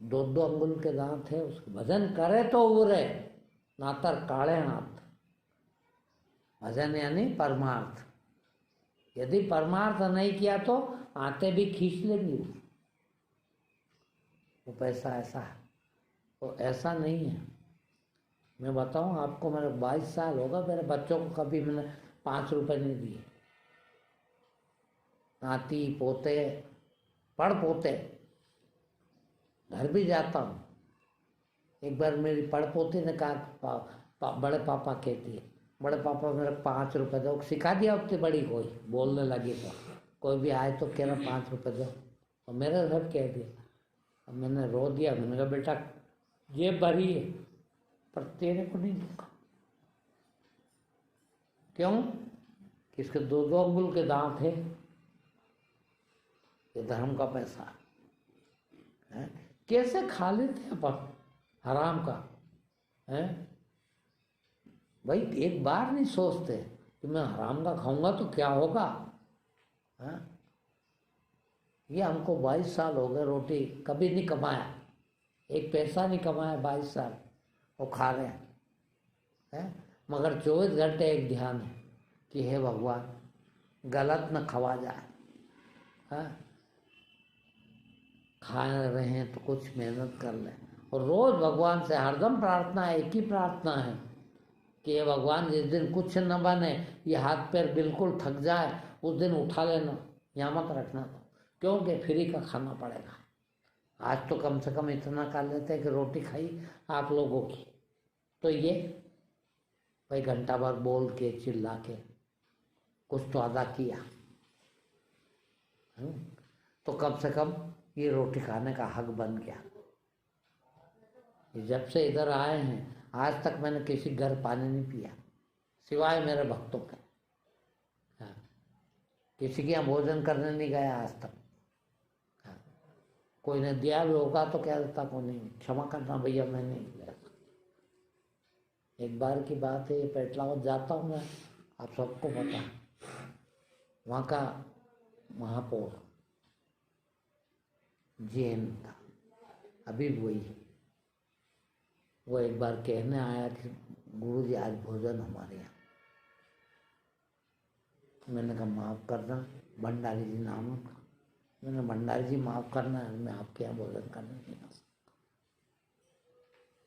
दो दो अंगुल के दांत है, उसके भजन करे तो उरे, नातर काले हाथ। भजन यानी परमार्थ। यदि परमार्थ नहीं किया तो आते भी खींच लेंगी। वो पैसा ऐसा है, वो ऐसा नहीं है। मैं बताऊं आपको, मेरे 22 साल होगा, मेरे बच्चों को कभी मैंने 5 रुपए नहीं दिए। नाती पोते पढ़ पोते घर भी जाता हूँ। एक बार मेरी पढ़ पोती ने कहा, बड़े पापा कहती है, बड़े पापा मेरे 5 रुपए दो। सिखा दिया उतनी बड़ी, कोई बोलने लगी तो कोई भी आए तो कह रहा 5 रुपए दो, और मेरे घर कह दिया। अब मैंने रो दिया, मैंने कहा बेटा जेब भरी है पर तेरे को नहीं दूंगा। क्यों? कि इसके 2-2 अंगुल के दांत है, ये धर्म का पैसा है। कैसे खा लेते अपन हराम का है? भाई एक बार नहीं सोचते कि मैं हराम का खाऊंगा तो क्या होगा है? ये हमको 22 साल हो गए, रोटी कभी नहीं कमाया, एक पैसा नहीं कमाया 22 साल, वो खा रहे हैं। मगर 24 घंटे एक ध्यान है कि हे भगवान गलत न खवा जाए है? खा रहे हैं तो कुछ मेहनत कर लें। और रोज भगवान से हरदम प्रार्थना, एक ही प्रार्थना है कि ये भगवान जिस दिन कुछ न बने, ये हाथ पैर बिल्कुल थक जाए, उस दिन उठा लेना, यहाँ मत रखना, क्योंकि फ्री का खाना पड़ेगा। आज तो कम से कम इतना कर लेते हैं कि रोटी खाई आप लोगों की, तो ये भाई घंटा भर बोल के चिल्ला के कुछ तो अदा किया, तो कम से कम ये रोटी खाने का हक बन गया। जब से इधर आए हैं आज तक मैंने किसी घर पानी नहीं पिया, सिवाय मेरे भक्तों के। हाँ, किसी के यहाँ भोजन करने नहीं गया आज तक। हाँ, कोई ने दिया भी होगा तो क्या देता, को नहीं, क्षमा करना भैया मैं नहीं ले सकता। एक बार की बात है, पेटलावत जाता हूँ मैं, आप सबको पता है, वहाँ का महापौर जैन था, अभी वही। वो एक बार कहने आया कि गुरुजी आज भोजन हमारे यहाँ। मैंने कहा माफ़ करना, भंडारी जी नाम उनका। मैंने भंडारी जी माफ़ करना, मैं आपके यहाँ भोजन करने नहीं आ सकता।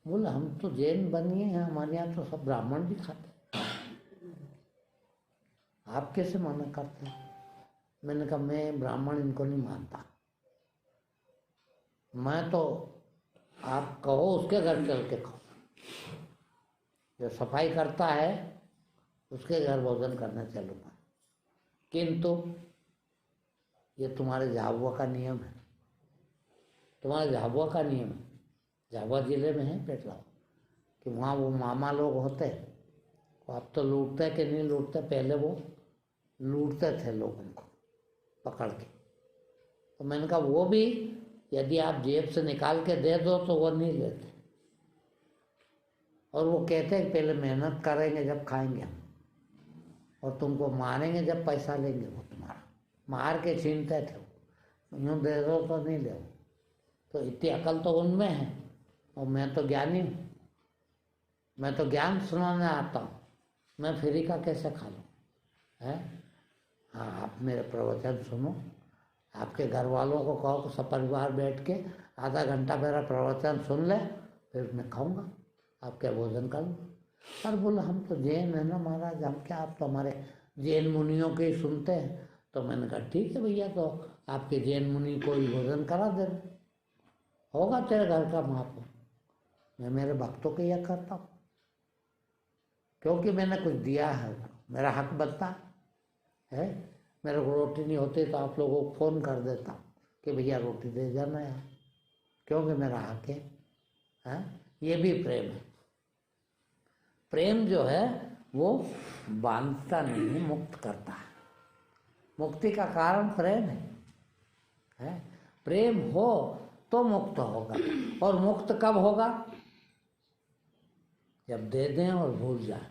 बोले हम तो जैन बनिए हैं, हमारे यहाँ तो सब ब्राह्मण भी खाते, आप कैसे मना करते हैं? मैंने कहा मैं ब्राह्मण इनको नहीं मानता, मैं तो आप कहो उसके घर चल के खाओ, जो सफाई करता है उसके घर भोजन करने चलूँगा। किंतु ये तुम्हारे झाबुआ का नियम है, तुम्हारे झाबुआ का नियम है, झाबुआ जिले में है पेटलाव, कि वहाँ वो मामा लोग होते हैं, वो अब तो लूटते कि नहीं लूटते, पहले वो लूटते थे लोगों को पकड़ के। तो मैंने कहा वो भी यदि आप जेब से निकाल के दे दो तो वो नहीं लेते, और वो कहते हैं पहले मेहनत करेंगे जब खाएंगे हम, और तुमको मारेंगे जब पैसा लेंगे वो तुम्हारा, मार के छीनते थे, यूँ दे दो तो नहीं ले। तो इतनी अकल तो उनमें है, और मैं तो ज्ञानी हूँ, मैं तो ज्ञान सुनाने आता हूँ, मैं फ्री का कैसे खा लूँ? है हाँ, आप मेरे प्रवचन सुनो, आपके घर वालों को कहो कि सब परिवार बैठ के आधा घंटा मेरा प्रवचन सुन ले, फिर मैं खाऊंगा, आप क्या भोजन करूँगा? पर बोला हम तो जैन है ना महाराज, हम क्या, आप तो हमारे जैन मुनियों के ही सुनते हैं। तो मैंने कहा ठीक है भैया, तो आपके जैन मुनि को ही भोजन करा देना, होगा तेरे घर का महापुर। मैं मेरे भक्तों के यह करता हूँ, क्योंकि मैंने कुछ दिया है, मेरा हक बनता है। मेरे को रोटी नहीं होती तो आप लोगों को फ़ोन कर देता हूँ कि भैया रोटी दे जाना यार, क्योंकि मेरा हक है। ये भी प्रेम है। प्रेम जो है वो बांधता नहीं है, मुक्त करता है। मुक्ति का कारण प्रेम है? प्रेम हो तो मुक्त होगा। और मुक्त कब होगा? जब दे दें और भूल जाए।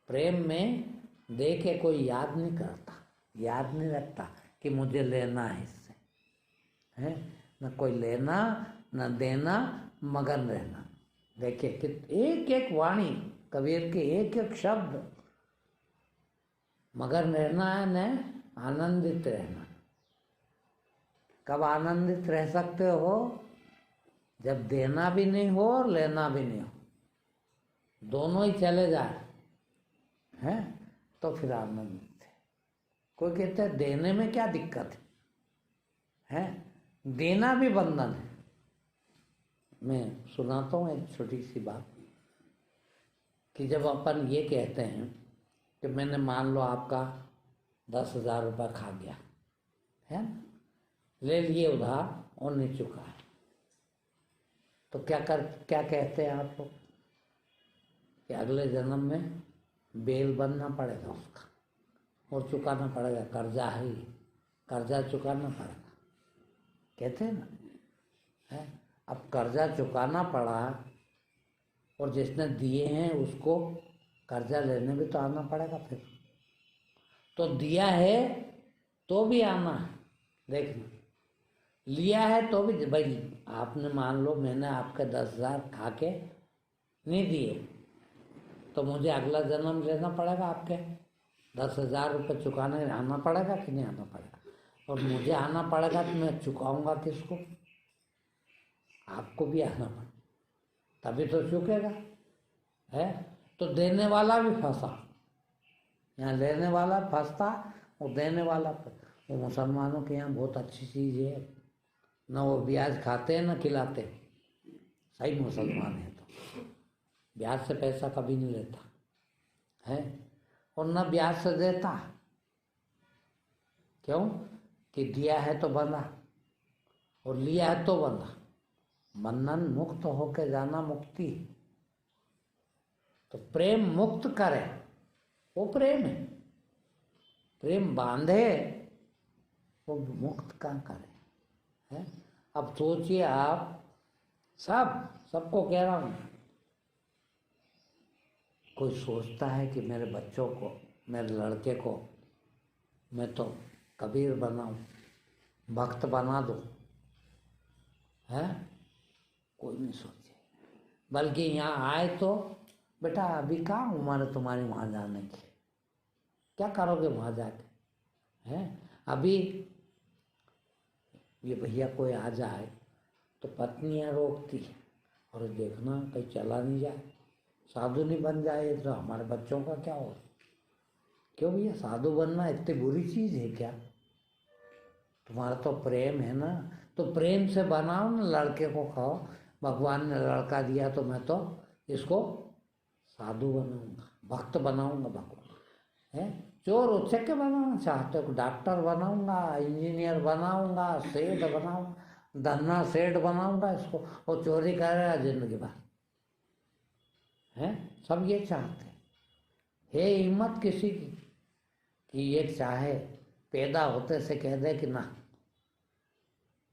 प्रेम में दे के कोई याद नहीं करता, याद नहीं रखता कि मुझे लेना है इससे, है न कोई लेना न देना, मगन रहना। देखिए कि एक एक वाणी कबीर के एक एक शब्द, मगन रहना है न आनंदित रहना। कब आनंदित रह सकते हो? जब देना भी नहीं हो और लेना भी नहीं हो, दोनों ही चले जाए, हैं तो फिर आनंदित है। कोई कहते हैं देने में क्या दिक्कत है? देना भी बंधन है। मैं सुनाता हूँ एक छोटी सी बात कि जब अपन ये कहते हैं कि मैंने मान लो आपका 10,000 रुपये खा गया है, ले लिए उधार और नहीं चुका है, तो क्या कहते हैं आप लोग कि अगले जन्म में बेल बनना पड़ेगा उसका और चुकाना पड़ेगा, कर्जा है, कर्जा चुकाना पड़ेगा, कहते हैं ना, है? अब कर्जा चुकाना पड़ा और जिसने दिए हैं उसको कर्जा लेने भी तो आना पड़ेगा फिर। तो दिया है तो भी आना है, देखना, लिया है तो भी। भाई आपने मान लो मैंने आपके 10,000 खा के नहीं दिए, तो मुझे अगला जन्म लेना पड़ेगा, आपके 10,000 रुपये चुकाने आना पड़ेगा कि नहीं आना पड़ेगा? और मुझे आना पड़ेगा तो मैं चुकाऊंगा किसको? आपको भी आना पड़ेगा, तभी तो चुकेगा, है? तो देने वाला भी फंसा, यहाँ लेने वाला फंसता और देने वाला। वो मुसलमानों के यहाँ बहुत अच्छी चीज़ है, न वो ब्याज खाते हैं न खिलाते, सही मुसलमान है तो ब्याज से पैसा कभी नहीं लेता है, और न ब्याज से देता। क्यों? कि दिया है तो बंधा और लिया है तो बंधा। बंधन मुक्त होके जाना मुक्ति। तो प्रेम मुक्त करे वो प्रेम है, प्रेम बांधे वो मुक्त कहाँ करे, है? अब सोचिए आप, सबको कह रहा हूँ, कोई सोचता है कि मेरे बच्चों को, मेरे लड़के को मैं तो कबीर बनाऊं, भक्त बना दूं, है? कोई नहीं सोचे। बल्कि यहाँ आए तो बेटा अभी कहाँ उम्र है तुम्हारी वहाँ जाने की, क्या करोगे वहाँ जाके, हैं? अभी ये भैया कोई आ जाए तो पत्नियाँ रोकती है, और देखना कहीं चला नहीं जाए, साधु नहीं बन जाए तो हमारे बच्चों का क्या हो? क्यों भैया, साधु बनना इतनी बुरी चीज़ है क्या? तुम्हारा तो प्रेम है ना, तो प्रेम से बनाओ ना, लड़के को खाओ, भगवान ने लड़का दिया तो मैं तो इसको साधु बनाऊंगा, भक्त बनाऊंगा भगवान, है? चोर उच्चक बनाना चाहते हो, डॉक्टर बनाऊंगा, इंजीनियर बनाऊंगा, सेठ बनाऊंगा, धन्ना सेठ बनाऊंगा इसको, और चोरी करेगा जिंदगी भर, है? सब ये चाहते हैं। है हिम्मत किसी की कि ये चाहे पैदा होते से कह दे कि ना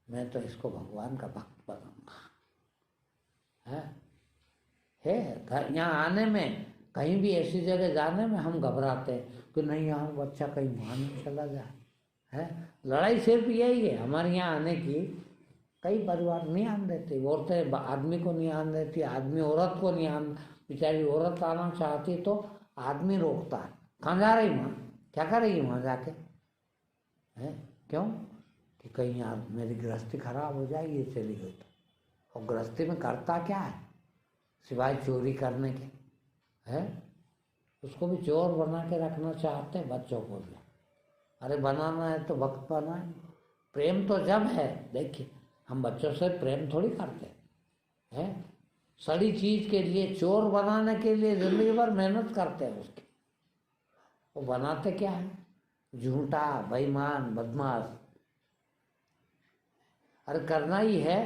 मैं तो इसको भगवान का भक्त बनाऊंगा, है? यहाँ आने में, कहीं भी ऐसी जगह जाने में हम घबराते हैं कि नहीं यहाँ बच्चा कहीं वहाँ नहीं चला जाए, है? लड़ाई सिर्फ यही है हमारे यहाँ आने की कई परिवार नहीं आने देते, औरतें आदमी को नहीं आने देती, आदमी औरत को नहीं आने, बेचारी औरत आना चाहती तो आदमी रोकता है, कहाँ जा रही माँ, क्या करेगी वहाँ जाके, है क्यों कि कहीं यार मेरी गृहस्थी खराब हो जाएगी ये चली गई तो। और गृहस्थी में करता क्या है सिवाय चोरी करने के, है उसको भी चोर बना के रखना चाहते हैं, बच्चों को भी। अरे बनाना है तो वक्त बनाए, प्रेम तो जब है, देखिए हम बच्चों से प्रेम थोड़ी करते हैं, सड़ी चीज के लिए, चोर बनाने के लिए जिंदगी भर मेहनत करते हैं उसकी। वो बनाते क्या है, झूठा, बेईमान, बदमाश। अरे करना ही है,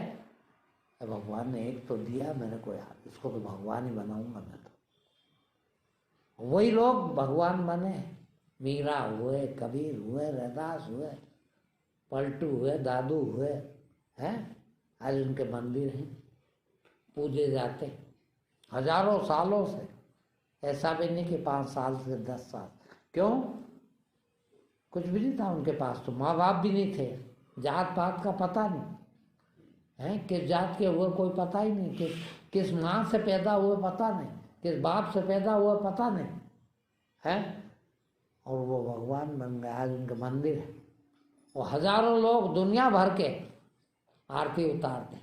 भगवान ने एक तो दिया मेरे को यार, इसको तो भगवान ही बनाऊंगा मैं तो। वही लोग भगवान बने, मीरा हुए, कबीर हुए, रैदास हुए, पलटू हुए, दादू हुए, हैं आज उनके मंदिर हैं, पूजे जाते हजारों सालों से। ऐसा भी नहीं कि 5 साल से 10 साल, क्यों कुछ भी नहीं था उनके पास, तो माँ बाप भी नहीं थे, जात पात का पता नहीं है, किस जात के हुए कोई पता ही नहीं, किस माँ से पैदा हुए पता नहीं, किस बाप से पैदा हुआ पता नहीं है, और वो भगवान बन गए, आज उनके मंदिर है। वो हजारों लोग दुनिया भर के आरती उतारते,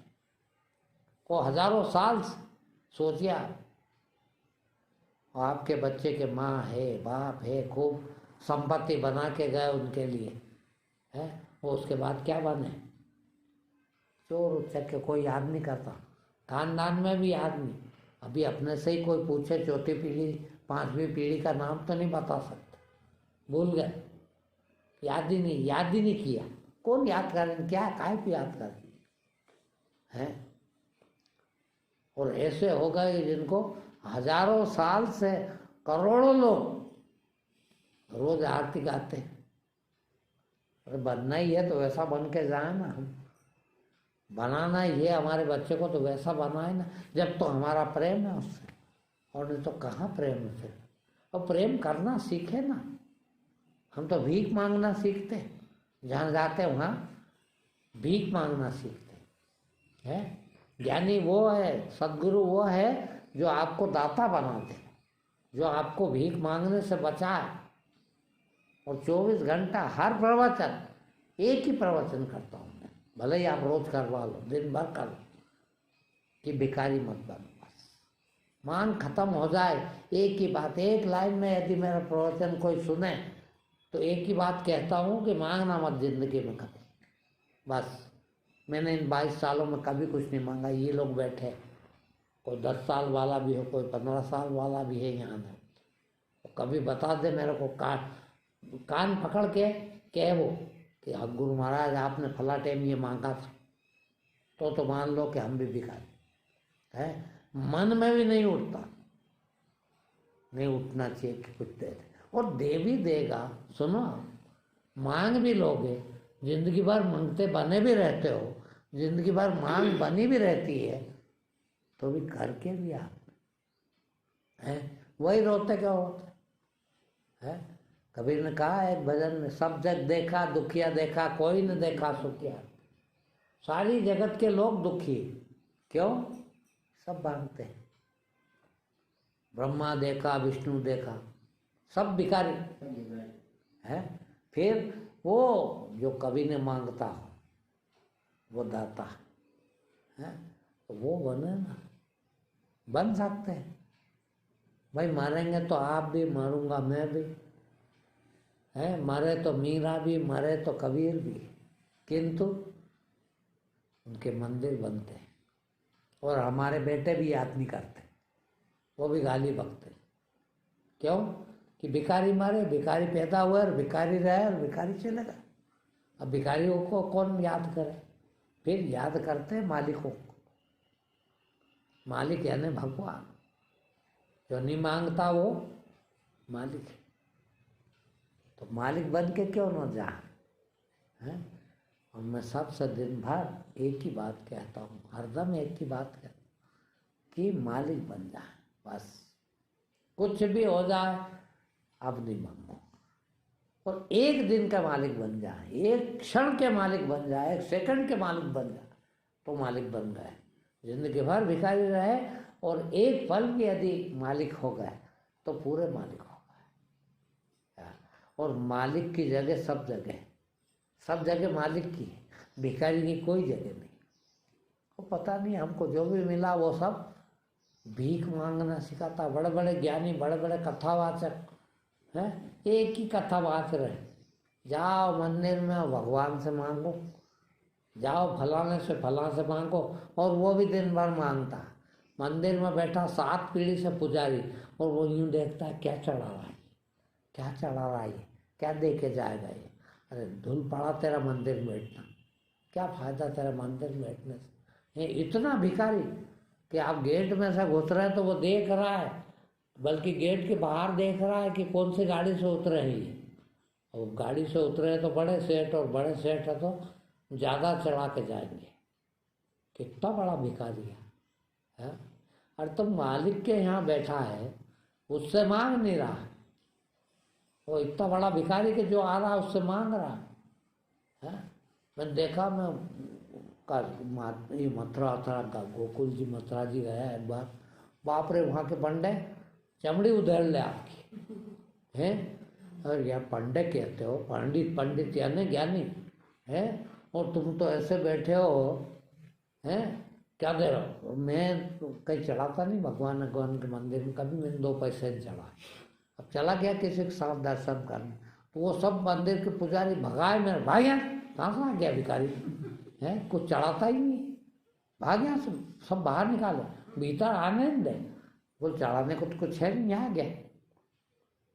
वो हजारों साल से, सोचिए आप। आपके बच्चे के माँ है, बाप है, खूब संपत्ति बना के गए उनके लिए, है वो उसके बाद क्या बने, चोर उचक के कोई याद नहीं करता, खानदान में भी याद नहीं। अभी अपने से ही कोई पूछे चौथी पीढ़ी 5वीं पीढ़ी का नाम तो नहीं बता सकते, भूल गए, याद ही नहीं किया। कौन याद करें, क्या काहे पे याद करें, हैं। और ऐसे हो गए जिनको हजारों साल से करोड़ों लोग रोज आरती गाते हैं। अरे बनना ही है तो वैसा बन के जाए ना, हम बनाना ही है हमारे बच्चे को तो वैसा बनाए ना, जब तो हमारा प्रेम है उससे, और नहीं तो कहाँ प्रेम है फिर। और प्रेम करना सीखे ना, हम तो भीख मांगना सीखते, जहाँ जाते वहाँ भीख मांगना सीखते हैं। ज्ञानी वो है, सद्गुरु वो है जो आपको दाता बना दे, जो आपको भीख मांगने से बचाए। और 24 घंटा हर प्रवचन, एक ही प्रवचन करता हूँ मैं, भले ही आप रोज करवा लो, दिन भर कर लो, कि भिखारी मत बनो। बस मांग खत्म हो जाए, एक ही बात, एक लाइन में यदि मेरा प्रवचन कोई सुने तो एक ही बात कहता हूँ कि मांगना मत जिंदगी में कभी। बस मैंने इन 22 सालों में कभी कुछ नहीं मांगा। ये लोग बैठे, कोई 10 साल वाला भी हो, कोई 15 साल वाला भी है यहाँ में, तो कभी बता दे मेरे को, कान पकड़ के कह वो कि अब गुरु महाराज आपने फला टाइम ये मांगा था, तो मान लो कि हम भी भिखारी है। मन में भी नहीं उठता, नहीं उठना चाहिए कि कुछ दे दे, और दे भी देगा। सुनो, मांग भी लोगे, जिंदगी भर मांगते बने भी रहते हो, जिंदगी भर मांग बनी भी रहती है, तो भी करके भी आप है वही रोते क्या होते है। कबीर ने कहा एक भजन में, सब जग देखा दुखिया देखा, कोई न देखा सुखिया। सारी जगत के लोग दुखी, क्यों, सब मांगते हैं। ब्रह्मा देखा, विष्णु देखा, सब भिखारी है। फिर वो जो कवि ने मांगता हो वो दाता है, तो वो बने ना, बन सकते हैं। भाई मरेंगे तो आप भी, मरूंगा मैं भी, है मरे तो मीरा भी, मरे तो कबीर भी, किंतु उनके मंदिर बनते हैं। और हमारे बेटे भी याद नहीं करते, वो भी गाली बकते। क्यों कि भिखारी मारे, भिखारी पैदा हुए और भिखारी रहे और भिखारी चले गए। अब भिखारियों को कौन याद करे, फिर याद करते हैं मालिकों को। मालिक यानी भगवान, जो नहीं मांगता वो मालिक है। तो मालिक बन के क्यों न जा, है। और मैं सबसे दिन भर एक ही बात कहता हूँ, हरदम एक ही बात कहता हूँ कि मालिक बन जाए, बस कुछ भी हो जाए अब नहीं मांगो। और एक दिन का मालिक बन जाए, एक क्षण के मालिक बन जाए, एक सेकंड के मालिक बन जाए, तो मालिक बन गए। जिंदगी भर भिखारी रहे और एक पल भी यदि मालिक हो गए तो पूरे मालिक हो गए। और मालिक की जगह सब जगह मालिक की है, भिखारी की कोई जगह नहीं। वो पता नहीं हमको जो भी मिला वो सब भीख मांगना सिखाता। बड़े बड़े ज्ञानी, बड़े बड़े कथावाचक हैं, एक ही कथा बात रहे, जाओ मंदिर में भगवान से मांगो, जाओ फलाने से फलां से मांगो। और वो भी दिन भर मांगता, मंदिर में बैठा 7 पीढ़ी से पुजारी, और वो यूँ देखता है क्या चढ़ा रहा है, क्या चढ़ा रहा है, क्या दे के जाएगा ये। अरे धूल पड़ा तेरा मंदिर में बैठना, क्या फ़ायदा तेरा मंदिर में बैठने से। ये इतना भिखारी कि आप गेट में से घुस रहे हैं तो वो देख रहा है, बल्कि गेट के बाहर देख रहा है कि कौन सी गाड़ी से उतरे हैं ये। और गाड़ी से उतरे हैं तो बड़े सेठ, और बड़े सेठ है तो ज़्यादा चढ़ा के जाएंगे। कितना बड़ा भिखारी है। और तो मालिक के यहाँ बैठा है, उससे मांग नहीं रहा है। वो इतना बड़ा भिखारी के जो आ रहा है उससे मांग रहा है। मैंने देखा, मैं मथुरा गोकुल जी मथुरा जी गया एक बार, बाप रे वहाँ के पंडे चमड़ी उधेड़ ले आपकी हैं। और यह पंडे कहते हो, पंडित यानी ज्ञानी है, और तुम तो ऐसे बैठे हो हैं, क्या दे रहे हो। मैं तो कहीं चढ़ाता नहीं भगवान के मंदिर में, कभी मैंने 2 पैसे नहीं चढ़ाए। अब चला गया किसी के साथ दर्शन करने, तो वो सब मंदिर के पुजारी भगाए मेरे, भाई यहाँ कहाँ से आ गया भिखारी है, कुछ चढ़ाता ही नहीं, भाग यहाँ से, सब बाहर निकालो, भीतर आने नहीं दे, बोल चढ़ाने को तो कुछ है नहीं, यहाँ गया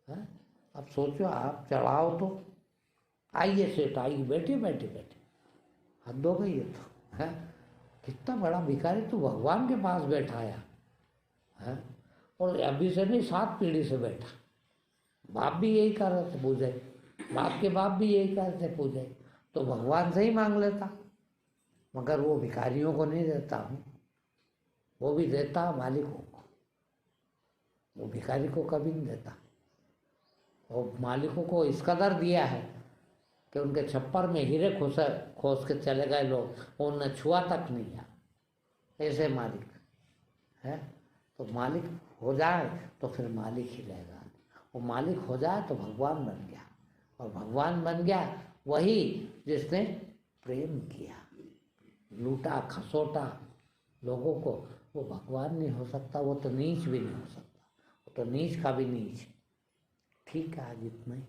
है। अब सोचो आप चढ़ाओ तो आइए सेठ, आइए बैठे बैठे बैठे, हद हो गई है तो है। कितना बड़ा भिखारी तो भगवान के पास बैठा है। और अभी से नहीं 7 पीढ़ी से बैठा। बाप भी यही कर रहे थे पूजे, बाप के बाप भी यही कर रहे थे पूजे, तो भगवान से ही मांग लेता। मगर वो भिखारियों को नहीं देता हूँ, वो भी देता मालिकों को, वो भिखारी को कभी नहीं देता। और मालिकों को इस कदर दिया है कि उनके छप्पर में हीरे खोस के चले गए लोग, उन्हें छुआ तक नहीं है। ऐसे मालिक है। तो मालिक हो जाए तो फिर मालिक ही रहेगा, वो मालिक हो जाए तो भगवान बन गया। और भगवान बन गया वही जिसने प्रेम किया, लूटा खसोटा लोगों को, वो भगवान नहीं हो सकता, वो तो नीच भी नहीं हो सकता, वो तो नीच का भी नीच। ठीक है, आज इतना ही।